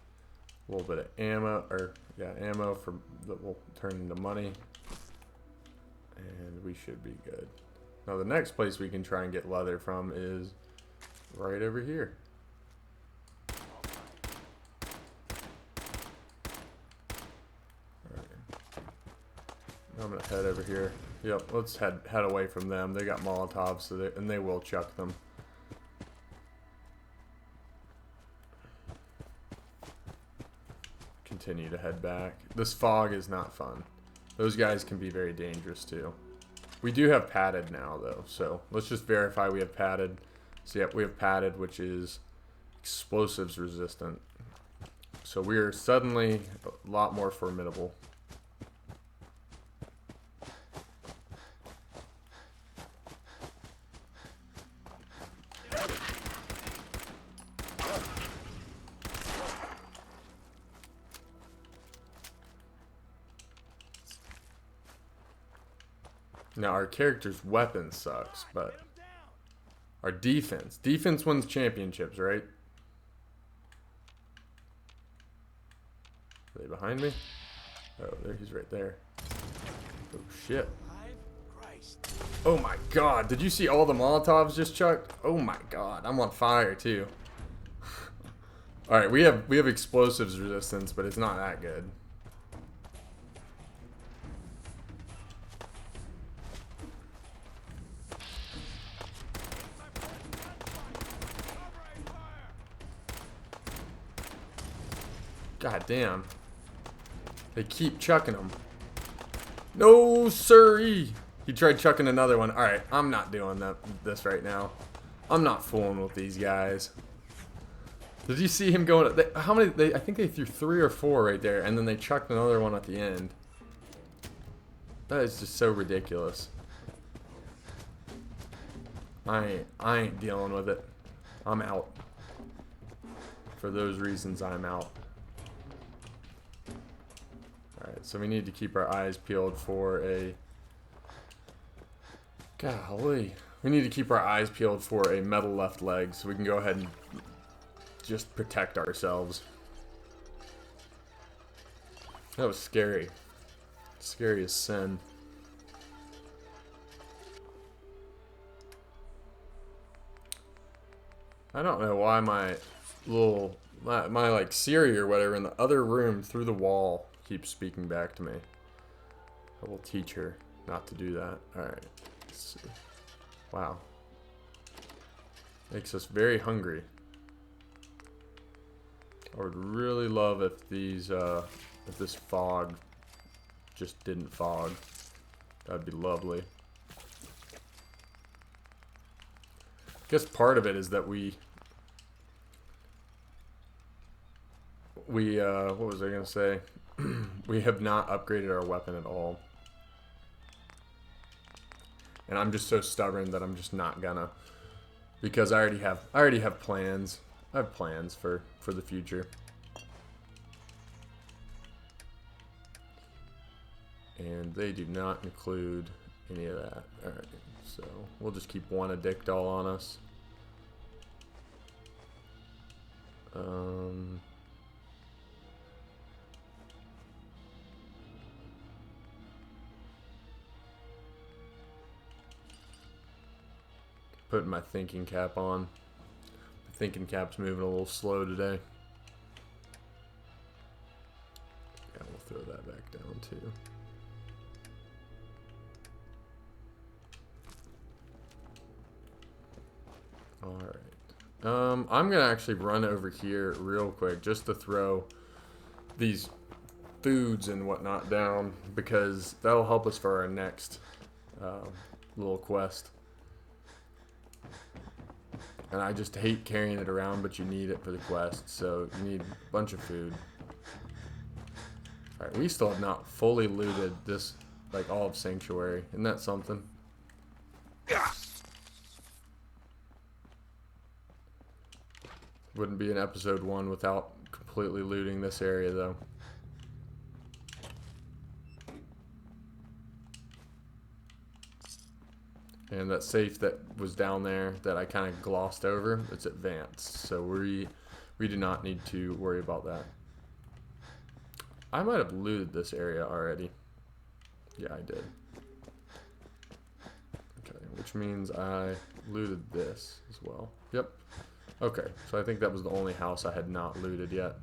a little bit of ammo, or yeah, ammo for that will turn into money, and we should be good. Now the next place we can try and get leather from is right over here. Alright. I'm gonna head over here. Yep, let's head away from them. They got Molotovs, so and they will chuck them. Continue to head back. This fog is not fun. Those guys can be very dangerous too. We do have padded now though, so let's just verify we have padded. So yep, we have padded, which is explosives resistant. So we are suddenly a lot more formidable. Now our character's weapon sucks, but our defense wins championships, right? Are they behind me? Oh, there, he's right there. Oh shit. Oh my god, did you see all the Molotovs just chucked? Oh my god, I'm on fire too. Alright, we have explosives resistance, but it's not that good. God damn. They keep chucking them. No, siree. He tried chucking another one. Alright, I'm not doing this right now. I'm not fooling with these guys. Did you see him going? How many? I think they threw 3 or 4 right there, and then they chucked another one at the end. That is just so ridiculous. I ain't dealing with it. I'm out. For those reasons, I'm out. Alright, so we need to keep our eyes peeled for a... Golly. We need to keep our eyes peeled for a metal left leg so we can go ahead and just protect ourselves. That was scary. Scary as sin. I don't know why my little... My like Siri or whatever in the other room through the wall keeps speaking back to me. I will teach her not to do that. Alright. Let's see. Wow. Makes us very hungry. I would really love if these if this fog just didn't fog. That'd be lovely. I guess part of it is that we what was I gonna say? We have not upgraded our weapon at all. And I'm just so stubborn that I'm just not gonna, because I already have plans. I have plans for the future. And they do not include any of that. Alright, so we'll just keep one addictol on us. Putting my thinking cap on. The thinking cap's moving a little slow today. Yeah, we'll throw that back down too. Alright. I'm gonna actually run over here real quick just to throw these foods and whatnot down, because that'll help us for our next little quest. And I just hate carrying it around, but you need it for the quest, so you need a bunch of food. Alright, we still have not fully looted this, like, all of Sanctuary. Isn't that something? Wouldn't be an episode 1 without completely looting this area, though. And that safe that was down there that I kind of glossed over, it's advanced. So we do not need to worry about that. I might have looted this area already. Yeah, I did. Okay, which means I looted this as well. Yep. Okay, so I think that was the only house I had not looted yet.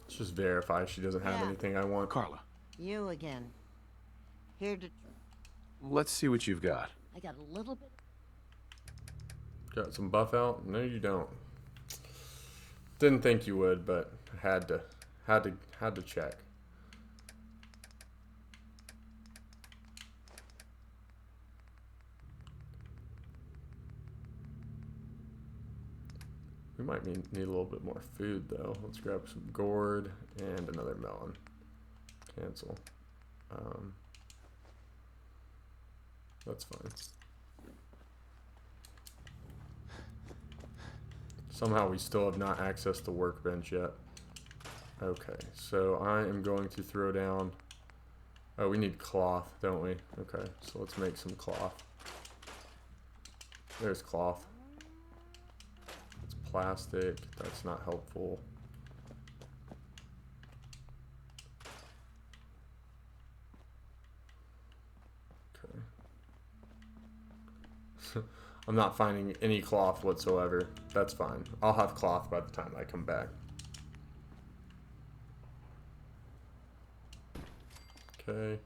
Let's just verify she doesn't have anything I want. Carla, You again. Here to... let's see what you've got. I got a little bit... Got some buff out? No, you don't. Didn't think you would, but had to check. We might need a little bit more food, though. Let's grab some gourd and another melon. Cancel. That's fine. Somehow we still have not accessed the workbench yet. Okay, so I am going to throw down... Oh, we need cloth, don't we? Okay, so let's make some cloth. There's cloth. It's plastic. That's not helpful. Okay. I'm not finding any cloth whatsoever. That's fine. I'll have cloth by the time I come back. Okay.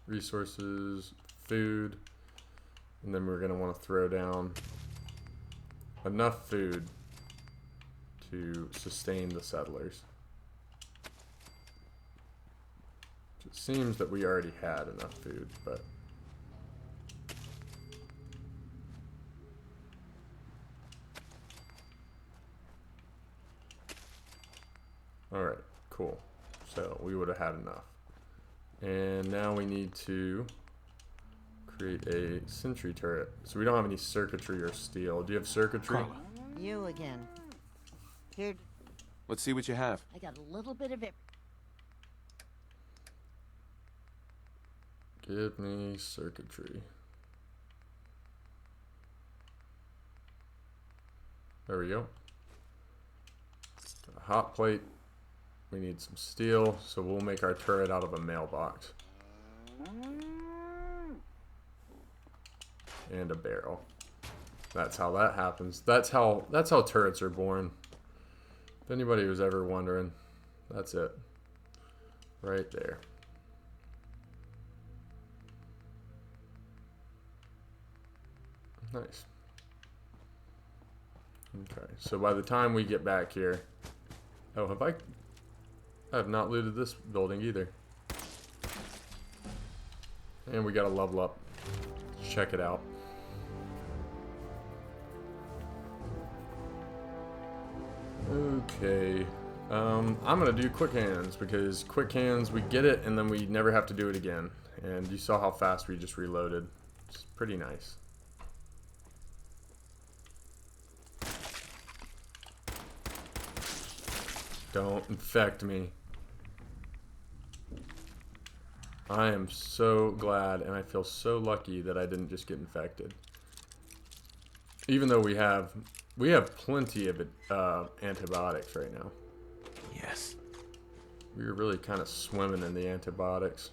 Resources, food. And then we're going to want to throw down enough food to sustain the settlers. It seems that we already had enough food, but... Alright, cool. So we would have had enough. And now we need to create a sentry turret. So we don't have any circuitry or steel. Do you have circuitry? Carla, You again. Here to... let's see what you have. I got a little bit of it. Give me circuitry. There we go. Got a hot plate. We need some steel, so we'll make our turret out of a mailbox. And a barrel. That's how that happens. That's how turrets are born. If anybody was ever wondering, that's it. Right there. Nice. Okay, so by the time we get back here... Oh, I have not looted this building either. And we got a level up. Let's check it out. Okay. I'm gonna do quick hands, because quick hands, we get it and then we never have to do it again. And you saw how fast we just reloaded. It's pretty nice. Don't infect me. I am so glad, and I feel so lucky that I didn't just get infected. Even though we have plenty of antibiotics right now. Yes. We were really kind of swimming in the antibiotics.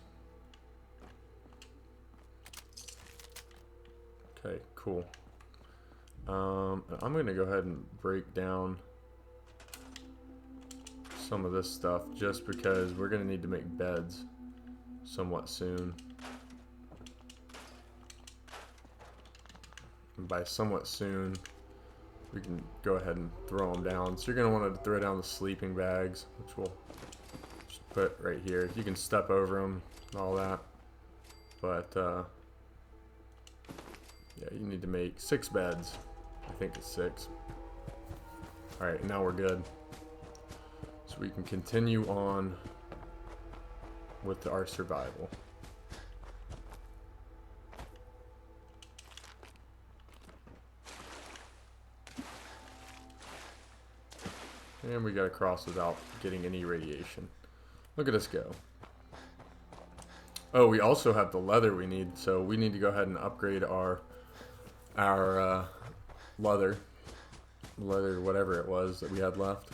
Okay, cool. I'm going to go ahead and break down some of this stuff just because we're going to need to make beds somewhat soon. And by somewhat soon, we can go ahead and throw them down. So you're going to want to throw down the sleeping bags, which we'll just put right here. You can step over them and all that. But, yeah, you need to make 6 beds. I think it's 6. Alright, now we're good. So we can continue on with our survival. And we got to cross without getting any radiation. Look at us go. Oh, we also have the leather we need, so we need to go ahead and upgrade our leather, whatever it was that we had left.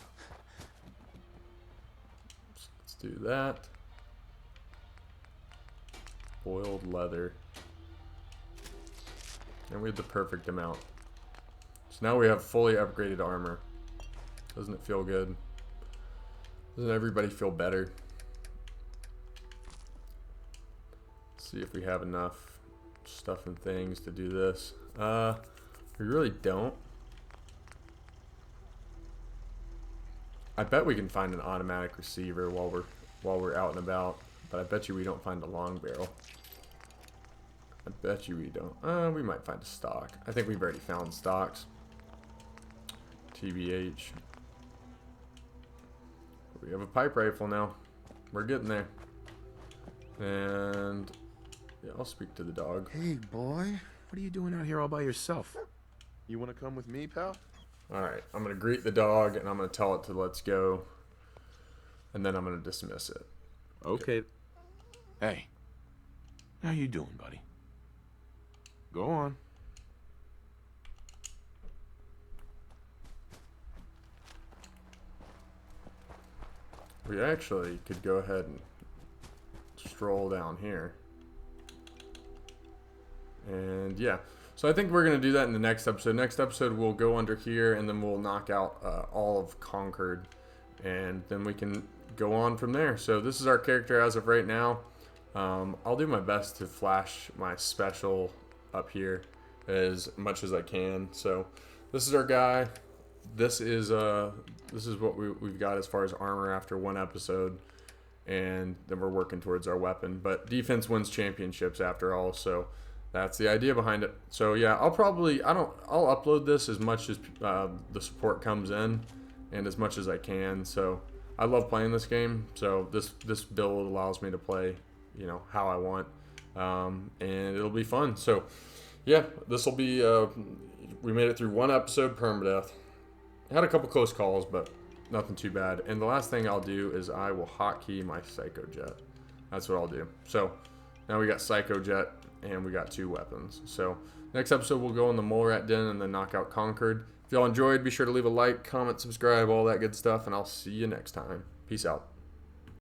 So let's do that. Boiled leather. And we have the perfect amount. So now we have fully upgraded armor. Doesn't it feel good? Doesn't everybody feel better? Let's see if we have enough stuff and things to do this. We really don't. I bet we can find an automatic receiver while we're out and about, but I bet you we don't find a long barrel. I bet you we don't. We might find a stock. I think we've already found stocks. TBH. We have a pipe rifle now. We're getting there. And yeah, I'll speak to the dog. Hey, boy. What are you doing out here all by yourself? You want to come with me, pal? Alright, I'm going to greet the dog and I'm going to tell it to let's go. And then I'm going to dismiss it. Okay. Hey. How you doing, buddy? Go on. We actually could go ahead and stroll down here. And yeah, so I think we're going to do that in the next episode. Next episode, we'll go under here and then we'll knock out all of Concord. And then we can go on from there. So this is our character as of right now. I'll do my best to flash my special up here as much as I can. So this is our guy. This is what we've got as far as armor after 1 episode, and then we're working towards our weapon. But defense wins championships after all, so that's the idea behind it. So yeah, I'll upload this as much as the support comes in, and as much as I can. So I love playing this game. So this build allows me to play, how I want, and it'll be fun. So yeah, this will be. We made it through 1 episode, Permadeath. Had a couple close calls, but nothing too bad. And the last thing I'll do is I will hotkey my Psycho Jet. That's what I'll do. So now we got Psycho Jet and we got 2 weapons. So next episode we'll go in the Mole Rat Den and then knock out Concord. If y'all enjoyed, be sure to leave a like, comment, subscribe, all that good stuff, and I'll see you next time. Peace out.